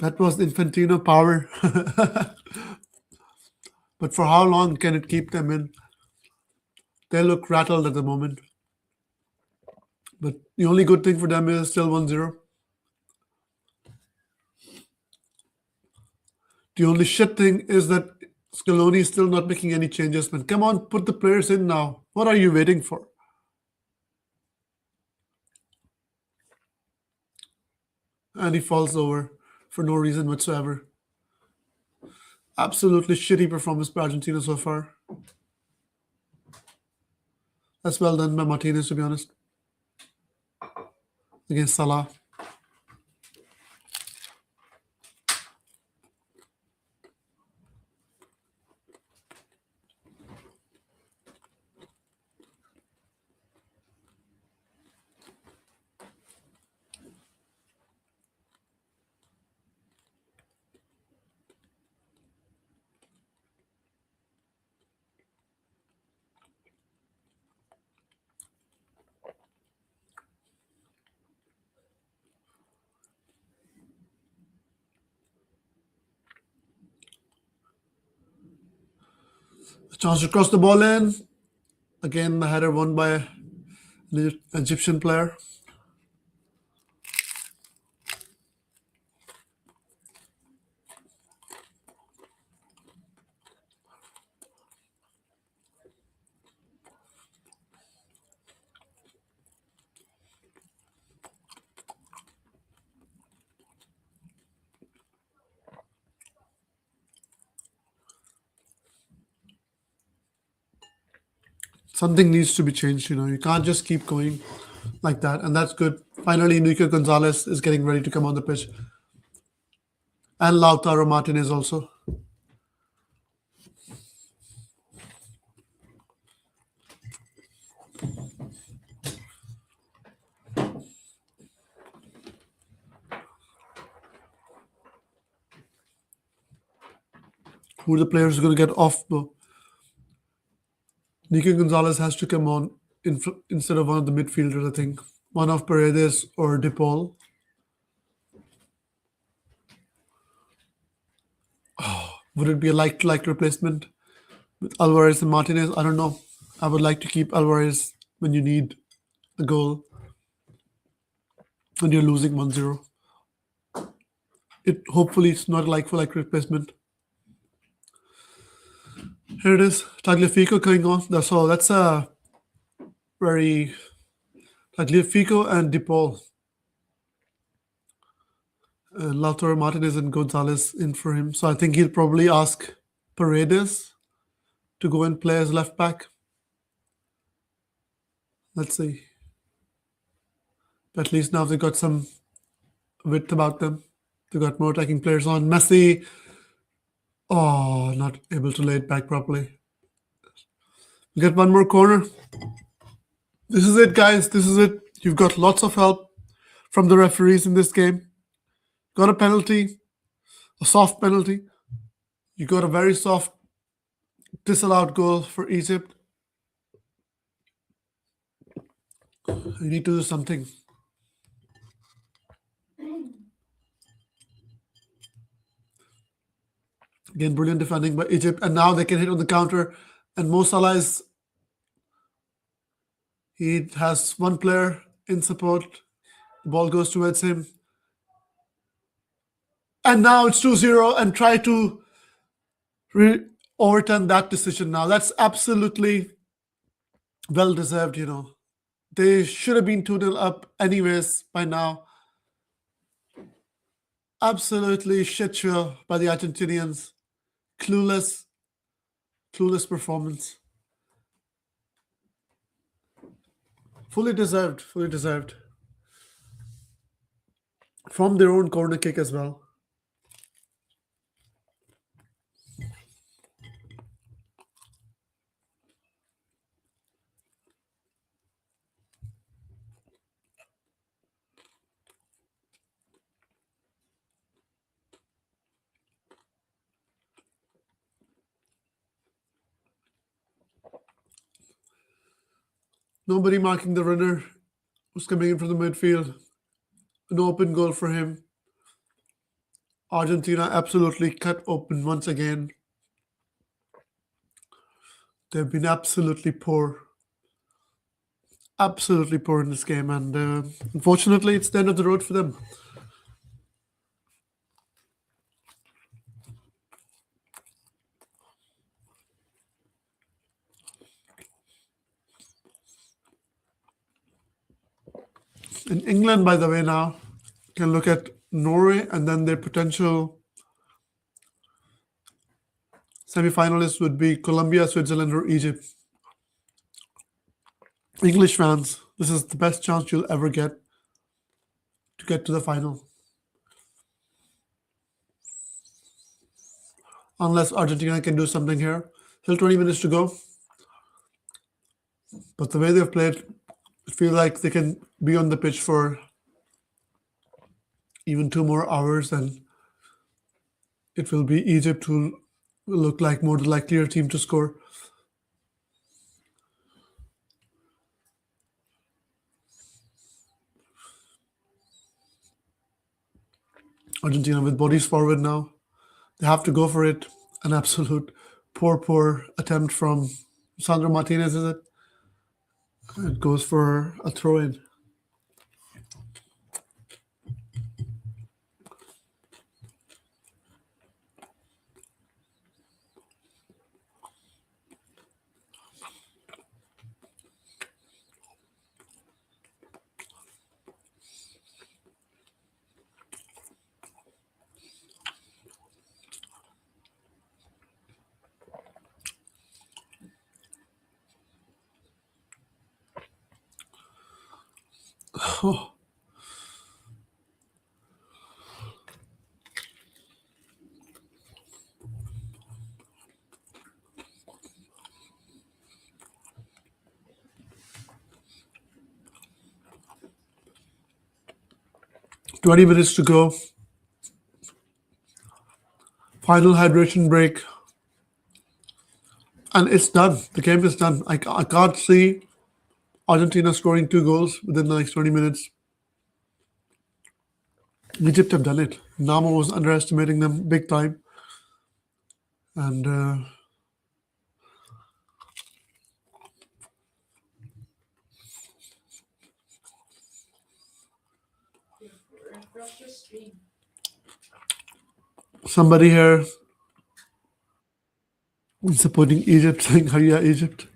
That was Infantino power. But for how long can it keep them in? They look rattled at the moment. But the only good thing for them is still 1-0. The only shit thing is that Scaloni is still not making any changes. Man, come on, put the players in now. What are you waiting for? And he falls over for no reason whatsoever. Absolutely shitty performance by Argentina so far. That's well done by Martinez, to be honest, against Salah. A chance to cross the ball in. Again, the header won by an Egyptian player. Something needs to be changed. You can't just keep going like that, and that's good. Finally, Nico Gonzalez is getting ready to come on the pitch, and Lautaro Martinez also. Who are the players who are going to get off though? Nico Gonzalez has to come on instead of one of the midfielders. I think one of Paredes or DePaul. Would it be a like replacement with Alvarez and Martinez? I don't know. I would like to keep Alvarez when you need a goal when you're losing 1-0. It hopefully it's not a like for like replacement. Here it is, Tagliafico going on. That's a very Tagliafico and DePaul. Lautaro Martinez and Gonzalez in for him. So I think he'll probably ask Paredes to go and play as left back. Let's see. At least now they've got some width about them. They've got more attacking players on. Messi, oh, not able to lay it back properly. We get one more corner. This is it, guys. This is it. You've got lots of help from the referees in this game. Got a penalty, a soft penalty. You got a very soft disallowed goal for Egypt. You need to do something. Again, brilliant defending by Egypt. And now they can hit on the counter. And Mo Salah is He has one player in support. The ball goes towards him. And now it's 2-0 and try to re- overturn that decision now. That's absolutely well deserved. They should have been 2-0 up anyways by now. Absolutely shit show by the Argentinians. Clueless, clueless performance. Fully deserved, fully deserved. From their own corner kick as well. Nobody marking the runner who's coming in from the midfield. An open goal for him. Argentina absolutely cut open once again. They've been absolutely poor in this game, and unfortunately, it's the end of the road for them. In England, by the way, now can look at Norway and then their potential semi-finalists would be Colombia, Switzerland, or Egypt. English fans, this is the best chance you'll ever get to get to the final, unless Argentina can do something here. Still 20 minutes to go, but the way they've played, I feel like they can be on the pitch for even 2 more hours, and it will be Egypt who will look like more the likelier team to score. Argentina with bodies forward now. They have to go for it. An absolute poor attempt from Sandro Martinez, is it? It goes for a throw in. Oh, 20 minutes to go. Final hydration break. And it's done. The game is done. I can't see Argentina scoring 2 goals within the next 20 minutes. Egypt have done it. Namo was underestimating them big time. And somebody here is supporting Egypt, saying, "Hurry, Egypt."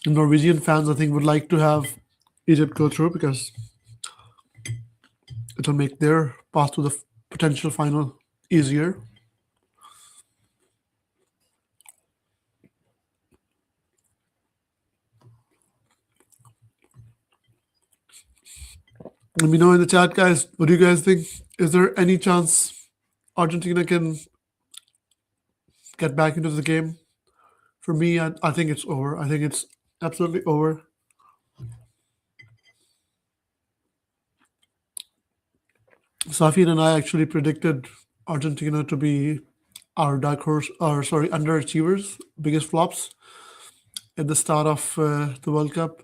The Norwegian fans, I think, would like to have Egypt go through because it'll make their path to the potential final easier. Let me know in the chat, guys. What do you guys think? Is there any chance Argentina can get back into the game? For me, I think it's over. I think it's absolutely over. Safin and I actually predicted Argentina to be our dark horse, or sorry, underachievers, biggest flops at the start of the World Cup.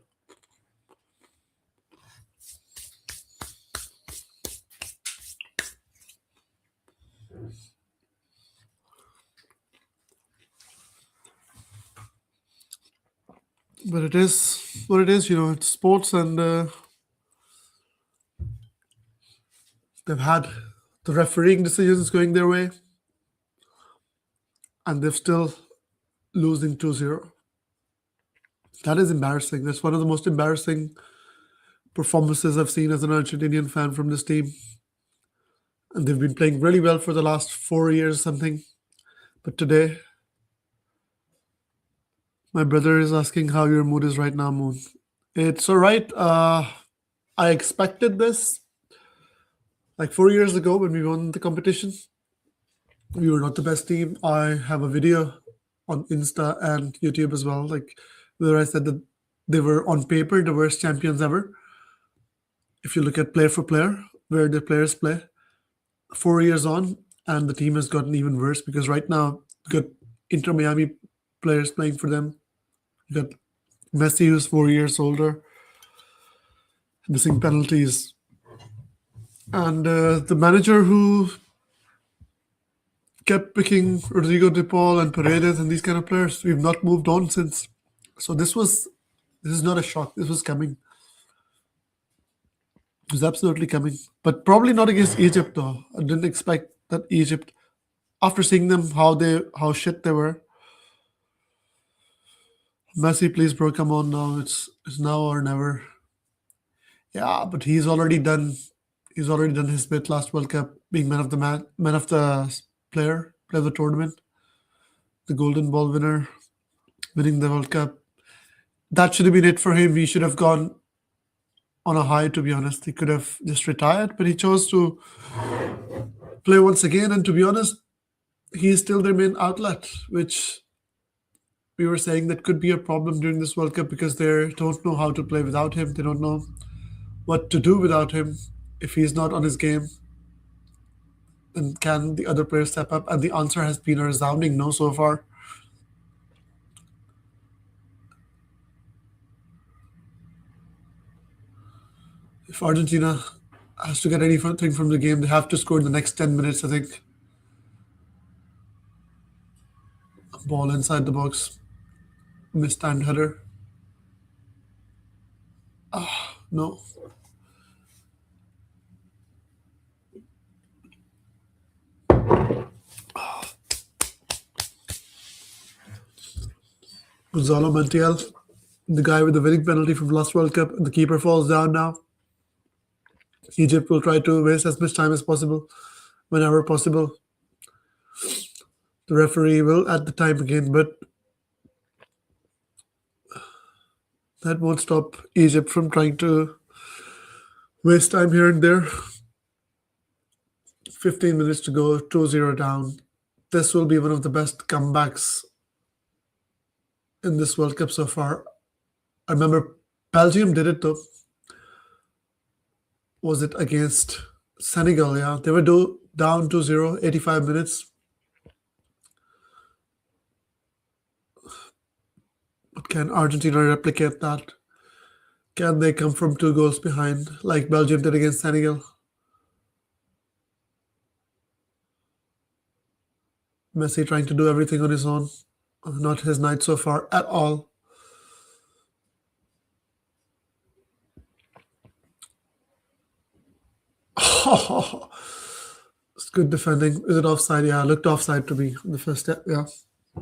But it is what it is. It's sports, and they've had the refereeing decisions going their way, and they've still losing 2-0. That is embarrassing. That's one of the most embarrassing performances I've seen as an Argentinian fan from this team. And they've been playing really well for the last 4 years, something. But today, my brother is asking how your mood is right now, Moon. It's all right. I expected this like 4 years ago when we won the competition. We were not the best team. I have a video on Insta and YouTube as well, like where I said that they were on paper the worst champions ever. If you look at player for player, where the players play, 4 years on, and the team has gotten even worse because right now you got Inter Miami players playing for them. You got Messi, who's 4 years older, missing penalties, and the manager who kept picking Rodrigo De Paul and Paredes and these kind of players. We've not moved on since. So this is not a shock. This was coming. It was absolutely coming. But probably not against Egypt though. I didn't expect that Egypt, after seeing them how shit they were. Messi, please bro, come on now. It's now or never. Yeah, but he's already done his bit last World Cup, being man of the player of the tournament, the golden ball winner, winning the World Cup. That should have been it for him. He should have gone on a high, to be honest. He could have just retired, but he chose to play once again. And to be honest, he is still their main outlet, which we were saying that could be a problem during this World Cup because they don't know how to play without him. They don't know what to do without him. If he's not on his game, then can the other players step up? And the answer has been a resounding no so far. If Argentina has to get anything from the game, they have to score in the next 10 minutes, I think. Ball inside the box. Mistimed header. No. Gonzalo Montiel, the guy with the winning penalty from last World Cup, the keeper falls down now. Egypt will try to waste as much time as possible, whenever possible. The referee will add the time again, but that won't stop Egypt from trying to waste time here and there. 15 minutes to go, 2-0 down. This will be one of the best comebacks in this World Cup so far. I remember Belgium did it though. Was it against Senegal? Yeah, they were down 2-0, 85 minutes. But can Argentina replicate that? Can they come from 2 goals behind like Belgium did against Senegal? Messi trying to do everything on his own. Not his night so far at all. It's good defending. Is it offside? Yeah, looked offside to me in the first step. Yeah,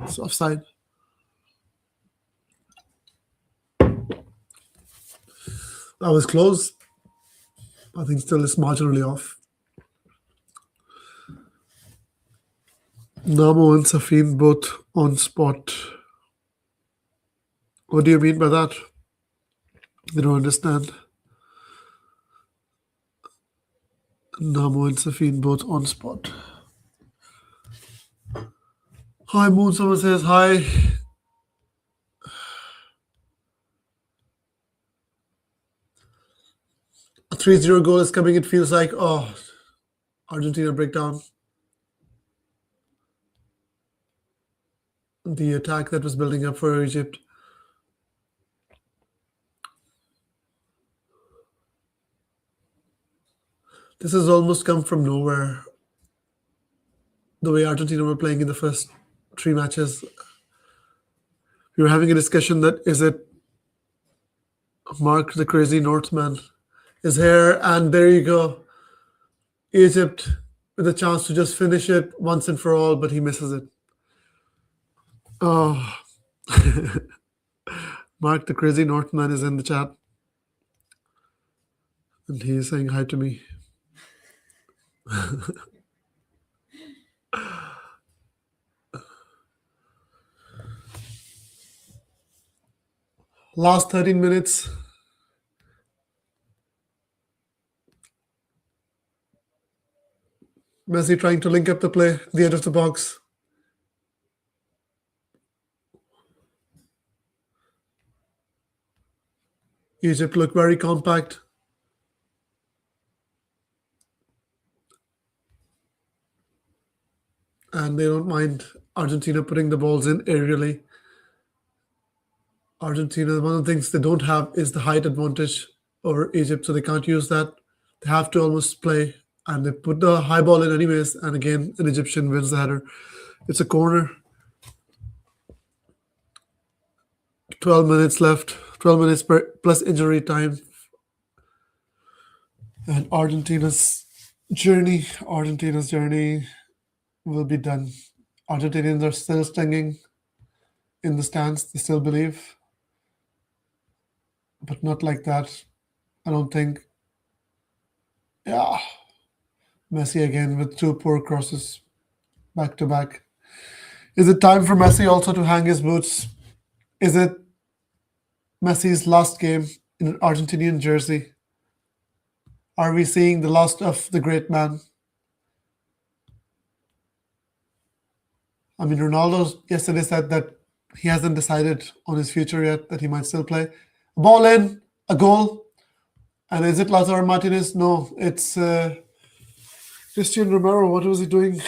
it's offside. That was close. I think still it's marginally off. Namo and Safin both on spot. What do you mean by that? I don't understand. Namo and Safin both on spot. Hi Moon, someone says hi. A 3-0 goal is coming. It feels like, oh, Argentina breakdown. The attack that was building up for Egypt. This has almost come from nowhere. The way Argentina were playing in the first 3 matches. We were having a discussion that is it Mark the crazy Northman is here, and there you go. Egypt with a chance to just finish it once and for all, but he misses it. Oh, Mark the crazy Northman is in the chat, and he is saying hi to me. Last 13 minutes. Messi trying to link up the play, the edge of the box. Egypt look very compact. And they don't mind Argentina putting the balls in aerially. Argentina, one of the things they don't have is the height advantage over Egypt, so they can't use that. They have to almost play, and they put the high ball in anyways. And again, an Egyptian wins the header. It's a corner. 12 minutes left. 12 minutes plus injury time. And Argentina's journey will be done. Argentinians are still stinging in the stands. They still believe, but not like that. I don't think. Yeah, Messi again with two poor crosses back to back. Is it time for Messi also to hang his boots? Is it Messi's last game in an Argentinian jersey? Are we seeing the last of the great man? I mean, Ronaldo yesterday said that he hasn't decided on his future yet, that he might still play. A ball in, a goal. And is it Lazaro Martinez? No, it's Christian Romero. What was he doing?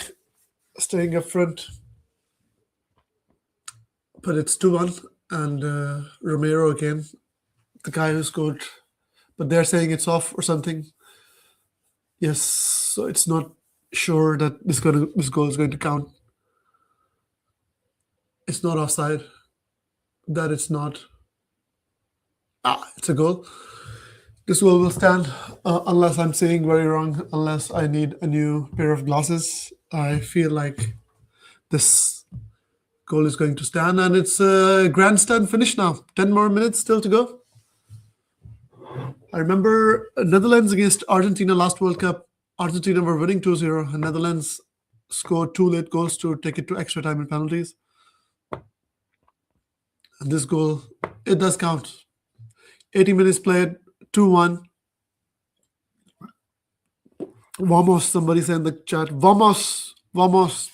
Staying up front. But it's 2-1. And Romero again, the guy who scored. But they're saying it's off or something. Yes, so it's not sure that this goal is going to count. It's not offside. That it's not. It's a goal. This goal will stand unless I'm saying very wrong, unless I need a new pair of glasses. I feel like this goal is going to stand, and it's a grandstand finish now. 10 more minutes still to go. I remember Netherlands against Argentina last World Cup. Argentina were winning 2-0, and Netherlands scored two late goals to take it to extra time and penalties. And this goal, it does count. 80 minutes played, 2-1. Vamos, somebody said in the chat. Vamos, vamos.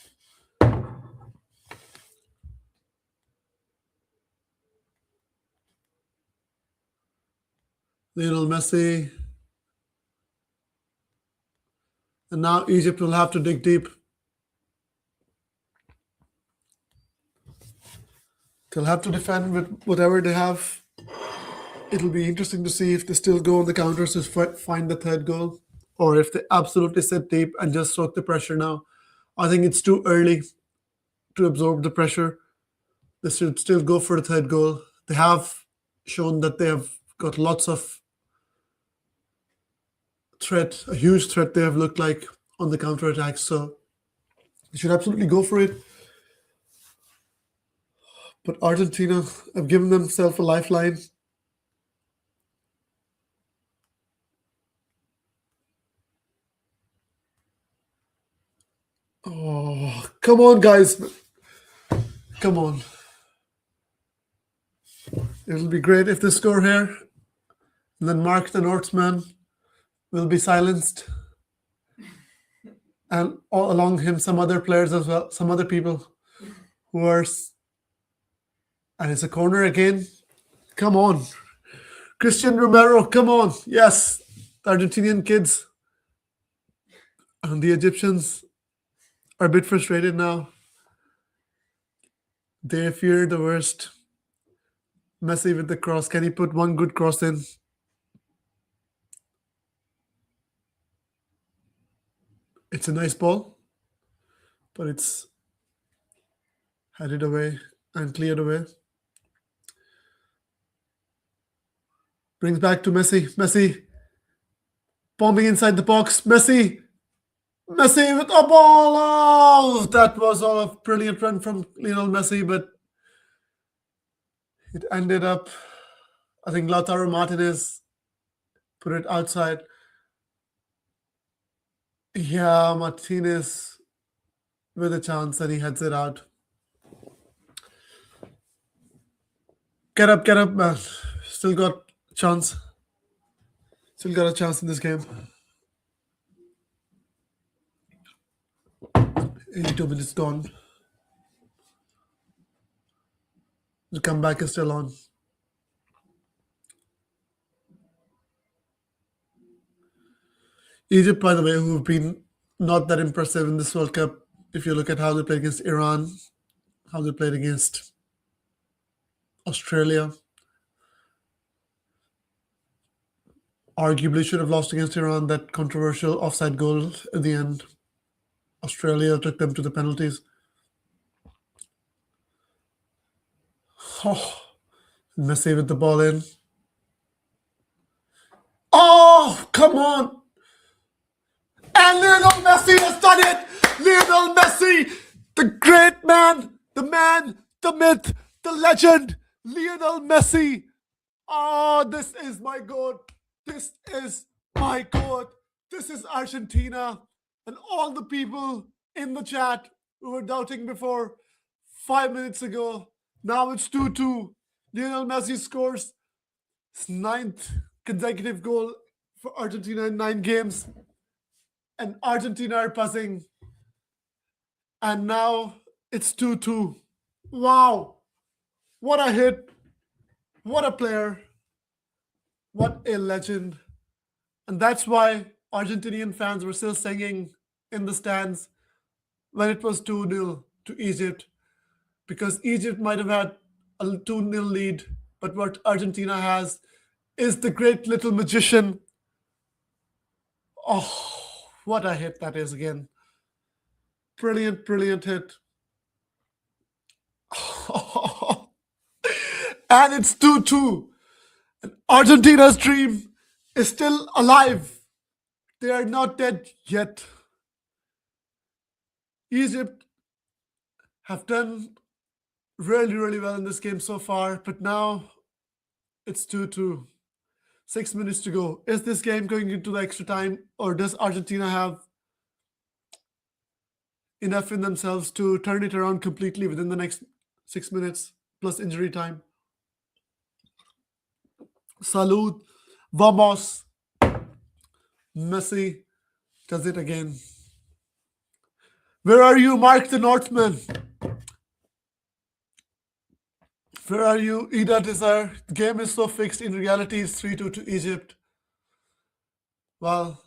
Lionel Messi. And now Egypt will have to dig deep. They'll have to defend with whatever they have. It'll be interesting to see if they still go on the counters to find the third goal, or if they absolutely sit deep and just soak the pressure now. I think it's too early to absorb the pressure. They should still go for the third goal. They have shown that they have got lots of threat, a huge threat they have looked like on the counter attacks. So they should absolutely go for it. But Argentina have given themselves a lifeline. Oh, come on, guys. Come on. It'll be great if they score here. And then Mark the Northman will be silenced. And all along him, some other players as well, some other people who are. And it's a corner again. Come on. Christian Romero, come on. Yes. The Argentinian kids. And the Egyptians are a bit frustrated now. They fear the worst. Messi with the cross. Can he put one good cross in? It's a nice ball, but it's headed away and cleared away. Brings back to Messi. Messi bombing inside the box. Messi with a ball. Oh, that was all a brilliant run from Lionel Messi, but it ended up, I think Lautaro Martinez put it outside. Yeah, Martinez with a chance and he heads it out. Get up, man. Still got chance. Still got a chance in this game. 82 minutes gone. The comeback is still on. Egypt, by the way, who've been not that impressive in this World Cup. If you look at how they played against Iran, how they played against Australia, arguably should have lost against Iran. That controversial offside goal at the end. Australia took them to the penalties. Oh, Messi with the ball in. Oh, come on. And Lionel Messi has done it! Lionel Messi, the great man, the myth, the legend, Lionel Messi. Oh, this is my goat. This is my goat. This is Argentina. And all the people in the chat who were doubting before 5 minutes ago, now it's 2-2. Lionel Messi scores his ninth consecutive goal for Argentina in 9 games. And Argentina are passing. And now it's 2-2. Wow. What a hit. What a player. What a legend. And that's why Argentinian fans were still singing in the stands when it was 2-0 to Egypt. Because Egypt might have had a 2-0 lead. But what Argentina has is the great little magician. Oh, what a hit that is again. Brilliant, brilliant hit. And it's 2-2. And Argentina's dream is still alive. They are not dead yet. Egypt have done really, really well in this game so far, but now it's 2-2. 6 minutes to go. Is this game going into the extra time, or does Argentina have enough in themselves to turn it around completely within the next 6 minutes plus injury time? Salud. Vamos. Messi does it again. Where are you, Mark the Northman? Where are you, Ida Desire? The game is so fixed. In reality, it's 3-2 to Egypt. Well,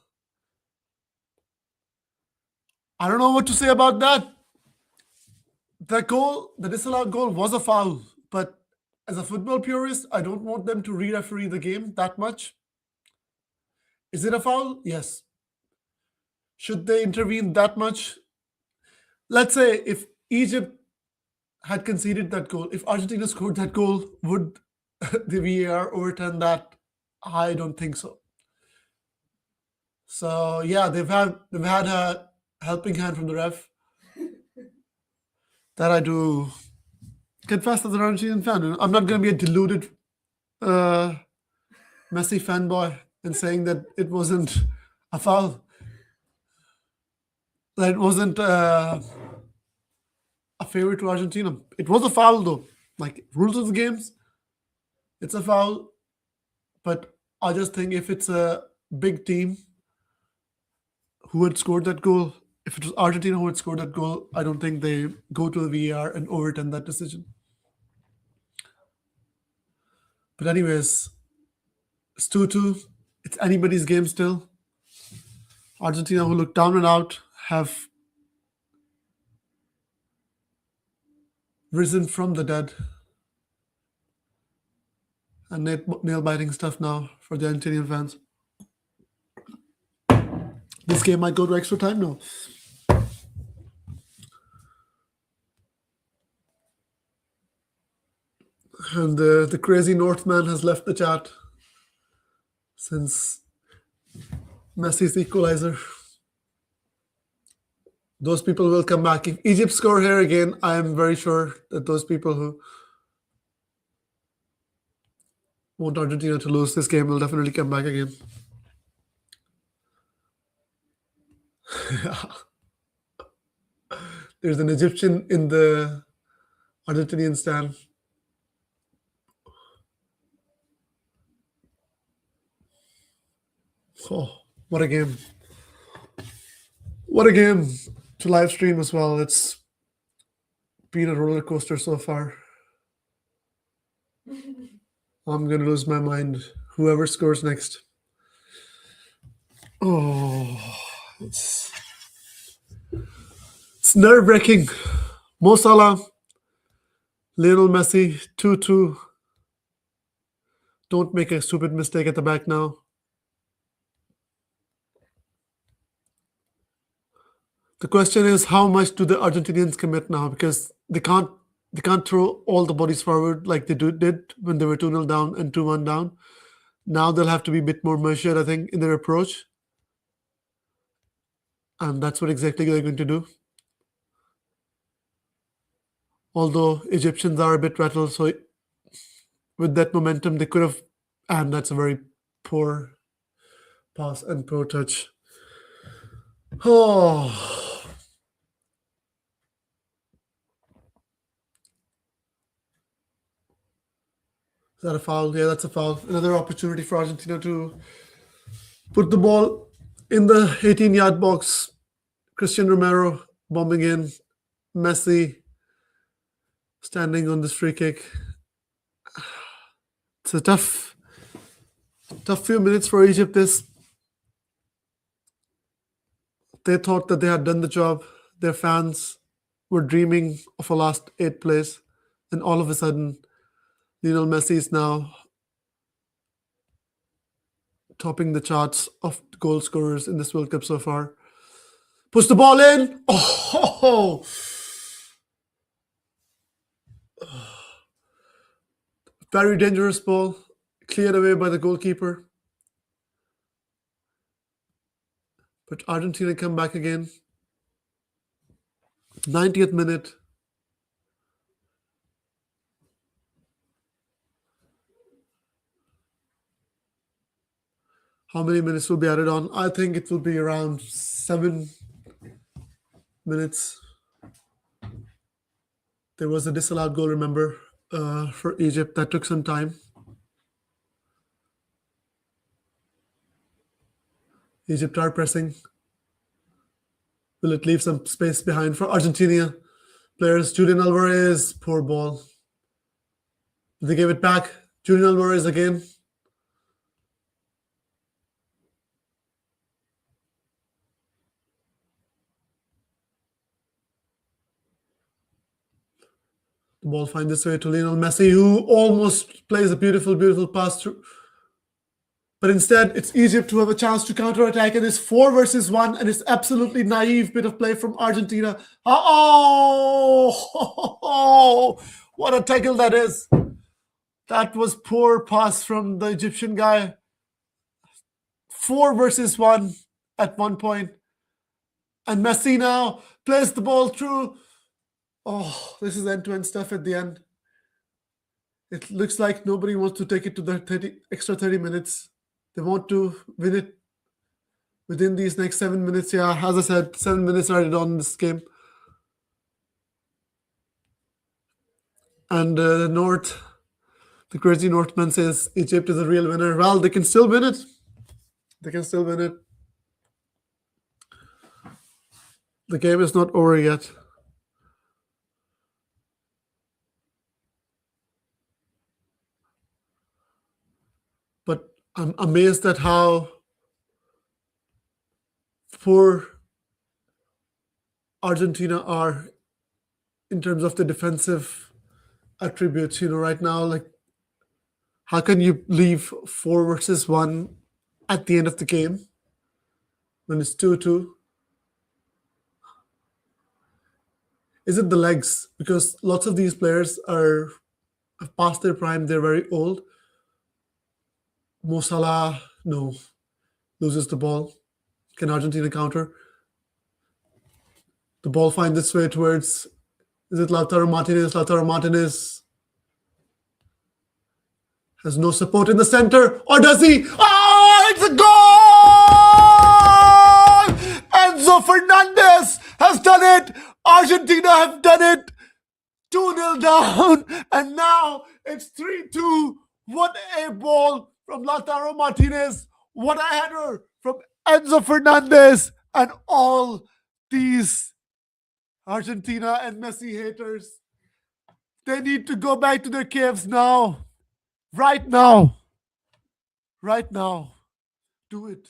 I don't know what to say about that. The goal, the disallowed goal, was a foul. But as a football purist, I don't want them to re-referee the game that much. Is it a foul? Yes. Should they intervene that much? Let's say if Egypt had conceded that goal, if Argentina scored that goal, would the VAR overturn that? I don't think so. So yeah, they've had a helping hand from the ref. That I do confess as an Argentinian fan. I'm not going to be a deluded Messi fanboy and saying that it wasn't a foul. That it wasn't a favor to Argentina. It was a foul though. Like rules of the games, it's a foul. But I just think if it's a big team who had scored that goal, if it was Argentina who had scored that goal, I don't think they go to the VAR and overturn that decision. But anyways, it's 2-2. It's anybody's game still. Argentina, who look down and out, have risen from the dead. And nail-biting stuff now for the Argentinian fans. This game might go to extra time now. And the crazy Northman has left the chat. since Messi's equalizer. Those people will come back. If Egypt score here again, I am very sure that those people who want Argentina to lose this game will definitely come back again. There's an Egyptian in the Argentinian stand. Oh, what a game. What a game to live stream as well. It's been a roller coaster so far. I'm going to lose my mind. Whoever scores next. Oh, it's nerve wracking. Mo Salah, Lionel Messi, 2-2. Don't make a stupid mistake at the back now. The question is, how much do the Argentinians commit now? Because they can't throw all the bodies forward like they did when they were 2-0 down and 2-1 down. Now they'll have to be a bit more measured, I think, in their approach. And that's what exactly they're going to do. Although Egyptians are a bit rattled, so with that momentum, they could have. And that's a very poor pass and poor touch. Oh. Is that a foul? Yeah, that's a foul. Another opportunity for Argentina to put the ball in the 18-yard box. Christian Romero bombing in. Messi standing on this free kick. It's a tough few minutes for Egypt. They thought that they had done the job. Their fans were dreaming of a last 8 place. And all of a sudden, Lionel Messi is now topping the charts of goal scorers in this World Cup so far. Push the ball in. Oh! Very dangerous ball. Cleared away by the goalkeeper. But Argentina come back again. 90th minute. How many minutes will be added on? I think it will be around 7 minutes. There was a disallowed goal, remember, for Egypt. That took some time. Egypt are pressing. Will it leave some space behind for Argentina players? Julian Alvarez, poor ball. They gave it back. Julian Alvarez again. The ball finds its way to Lionel Messi, who almost plays a beautiful, beautiful pass through. But instead, it's Egypt who have a chance to counter-attack, and it's 4 versus 1, and it's absolutely naive bit of play from Argentina. Oh, what a tackle that is. That was poor pass from the Egyptian guy. 4 versus 1 at one point. And Messi now plays the ball through. Oh, this is end-to-end stuff at the end. It looks like nobody wants to take it to the extra 30 minutes. They want to win it within these next 7 minutes. Yeah, as I said, 7 minutes added on this game. And the crazy Northman says Egypt is a real winner. Well, they can still win it. They can still win it. The game is not over yet. But I'm amazed at how poor Argentina are in terms of the defensive attributes. Right now, like, how can you leave 4 versus 1 at the end of the game when it's 2-2? Is it the legs? Because lots of these players are past their prime. They're very old. Mo Salah, No, loses the ball. Can Argentina counter? The ball finds its way towards. Is it Lautaro Martinez? Lautaro Martinez has no support in the center, or does he? Oh, it's a goal! Enzo Fernandez has done it. Argentina have done it. 2-0 down, and now it's 3-2. What a ball from Lautaro Martinez. What a header from Enzo Fernandez. And all these Argentina and Messi haters, they need to go back to their caves now. Right now. Right now. Do it.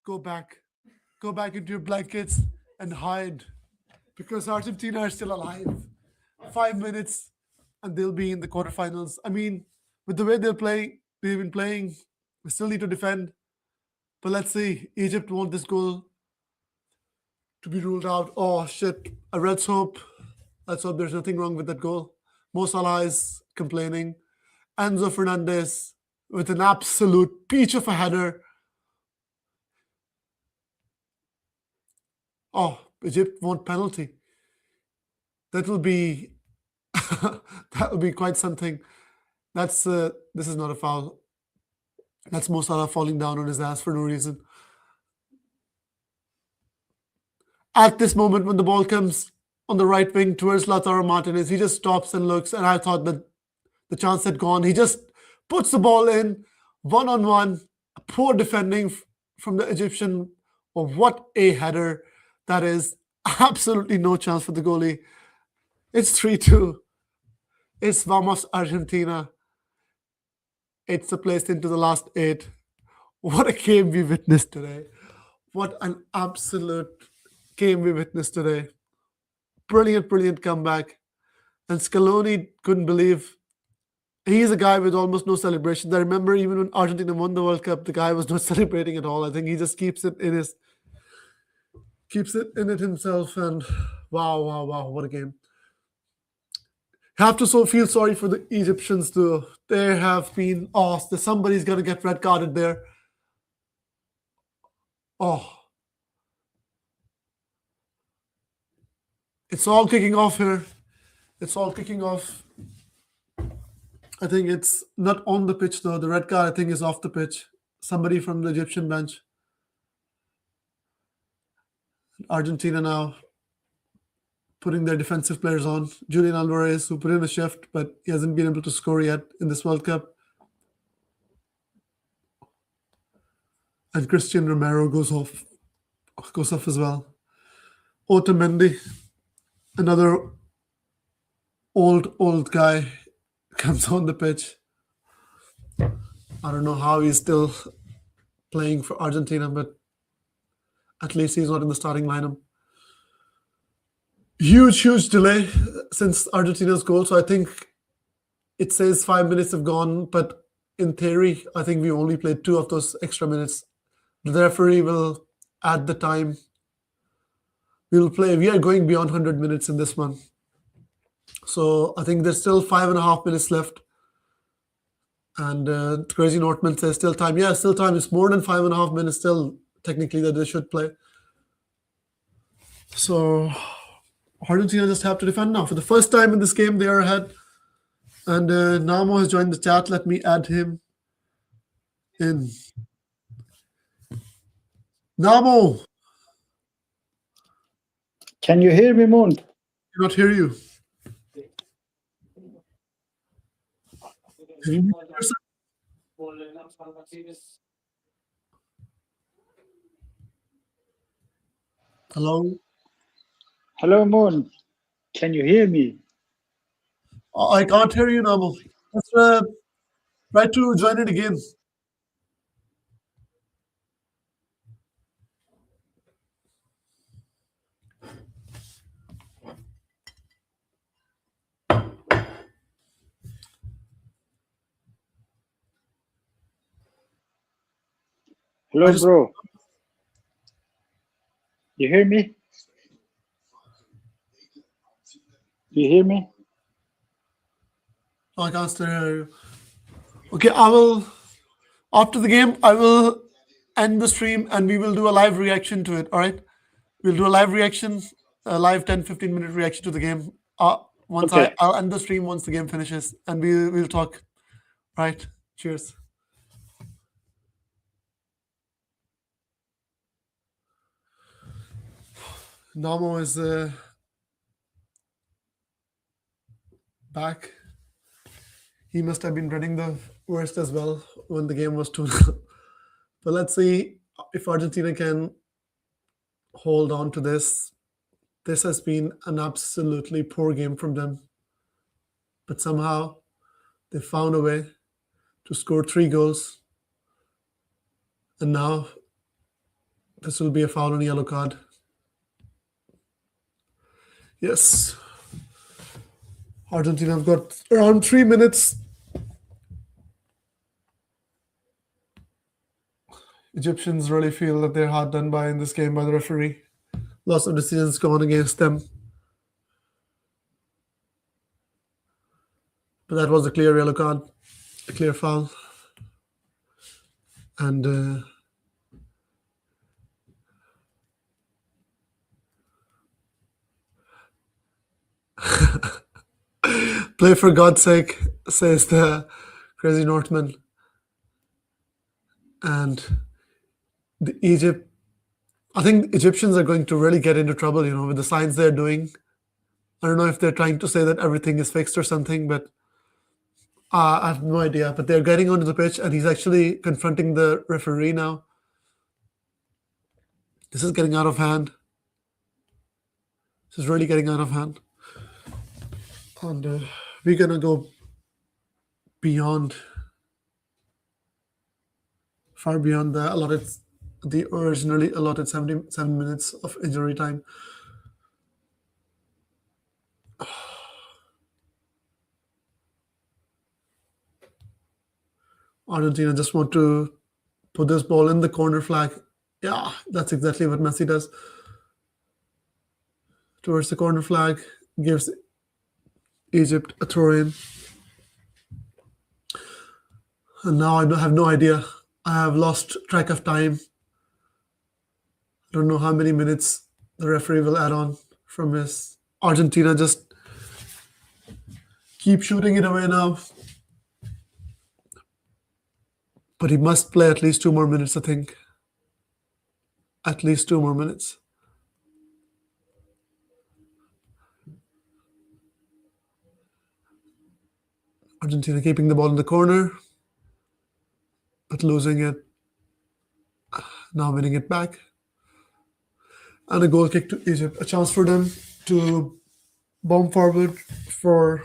Go back. Go back into your blankets and hide. Because Argentina are still alive. 5 minutes and they'll be in the quarterfinals. I mean, with the way they've been playing, we still need to defend. But let's see. Egypt want this goal to be ruled out. Oh shit. Let's hope. Let's hope there's nothing wrong with that goal. Mo Salah is complaining. Enzo Fernandez with an absolute peach of a header. Oh, Egypt want penalty. That will be that will be quite something. That's this is not a foul. That's Mo Salah falling down on his ass for no reason. At this moment, when the ball comes on the right wing towards Lautaro Martinez, he just stops and looks, and I thought that the chance had gone. He just puts the ball in, one-on-one, poor defending from the Egyptian. Oh, what a header that is. Absolutely no chance for the goalie. It's 3-2. It's Vamos Argentina. It's the place into the last 8. What a game we witnessed today. What an absolute game we witnessed today. Brilliant, brilliant comeback. And Scaloni couldn't believe. He's a guy with almost no celebrations. I remember even when Argentina won the World Cup, the guy was not celebrating at all. I think he just keeps it in it himself. And wow, what a game. Have to feel sorry for the Egyptians too. They have been somebody's gonna get red carded there. Oh. It's all kicking off here. It's all kicking off. I think it's not on the pitch though. The red card, I think, is off the pitch. Somebody from the Egyptian bench. Argentina now putting their defensive players on. Julian Alvarez, who put in a shift, but he hasn't been able to score yet in this World Cup. And Christian Romero goes off as well. Otamendi, another old guy, comes on the pitch. I don't know how he's still playing for Argentina, but at least he's not in the starting lineup. Huge delay since Argentina's goal. So I think it says 5 minutes have gone, but in theory, I think we only played 2 of those extra minutes. The referee will add the time. We are going beyond 100 minutes in this one. So I think there's still 5.5 minutes left. And Crazy Northman says still time. Yeah, still time. It's more than 5.5 minutes still, technically, that they should play. So Argentina just have to defend now. For the first time in this game, they are ahead. And Namo has joined the chat. Let me add him in. Namo! Can you hear me, Moon? I cannot hear you. Can you mute yourself? Hello? Hello, Moon. Can you hear me? I can't hear you, Namo. Let's try to join it again. Hello, bro. You hear me? You hear me? I can't still hear you. Okay, I will After the game, I will end the stream and we will do a live reaction to it. All right. We'll do a live reaction, a live 10-15 minute reaction to the game. Once Okay. I'll end the stream once the game finishes and we'll talk. Right. Cheers. Namo is back. He must have been running the worst as well when the game was 2-0. But let's see if Argentina can hold on to this. This has been an absolutely poor game from them. But somehow they found a way to score 3 goals. And now this will be a foul and a yellow card. Yes. Argentina have got around 3 minutes. Egyptians really feel that they're hard done by in this game by the referee. Lots of decisions gone against them. But that was a clear yellow card, a clear foul. And play for God's sake, says the crazy Northman. And the Egypt, I think Egyptians are going to really get into trouble, with the signs they're doing. I don't know if they're trying to say that everything is fixed or something, but I have no idea. But they're getting onto the pitch, and he's actually confronting the referee now. This is getting out of hand. This is really getting out of hand. And we're going to go far beyond the originally allotted 77 minutes of injury time. Argentina just want to put this ball in the corner flag. Yeah, that's exactly what Messi does. Towards the corner flag, gives Egypt a throw in. And now I have no idea. I have lost track of time. I don't know how many minutes the referee will add on from his. Argentina just keep shooting it away now. But he must play at least 2 more minutes, I think. At least 2 more minutes. Argentina keeping the ball in the corner, but losing it. Now winning it back. And a goal kick to Egypt. A chance for them to bomb forward for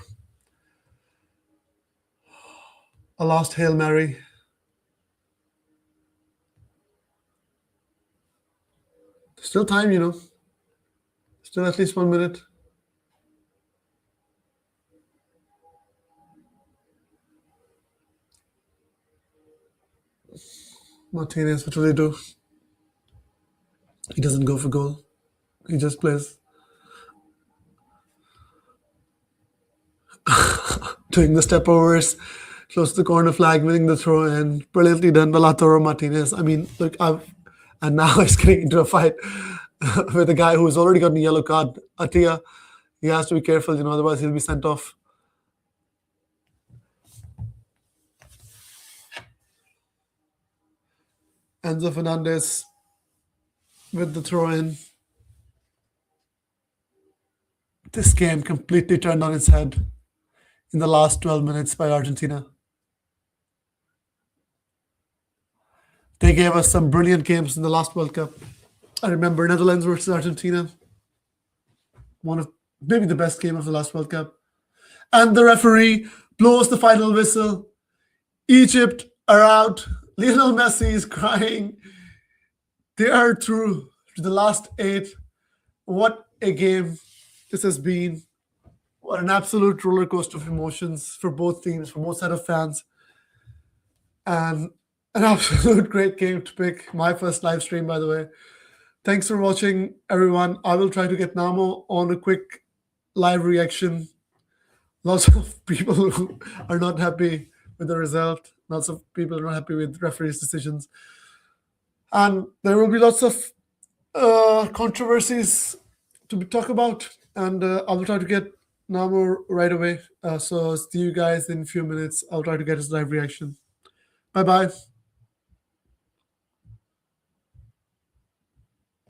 a last Hail Mary. Still time, Still at least 1 minute. Martinez, what will he do? He doesn't go for goal. He just plays. Doing the step overs, close to the corner flag, winning the throw, and brilliantly done by Lautaro Martinez. I mean, look, and now he's getting into a fight with a guy who's already gotten a yellow card, Atia. He has to be careful, otherwise he'll be sent off. Enzo Fernandez with the throw in. This game completely turned on its head in the last 12 minutes by Argentina. They gave us some brilliant games in the last World Cup. I remember Netherlands versus Argentina. One of maybe the best game of the last World Cup. And the referee blows the final whistle. Egypt are out. Lionel Messi is crying. They are through to the last 8. What a game this has been. What an absolute roller coaster of emotions for both teams, for both set of fans. And an absolute great game to pick. My first live stream, by the way. Thanks for watching, everyone. I will try to get Namo on a quick live reaction. Lots of people who are not happy with the result. Lots of people are not happy with referees' decisions, and there will be lots of controversies to talk about. And I will try to get Namur right away. So see you guys in a few minutes. I'll try to get his live reaction. Bye bye.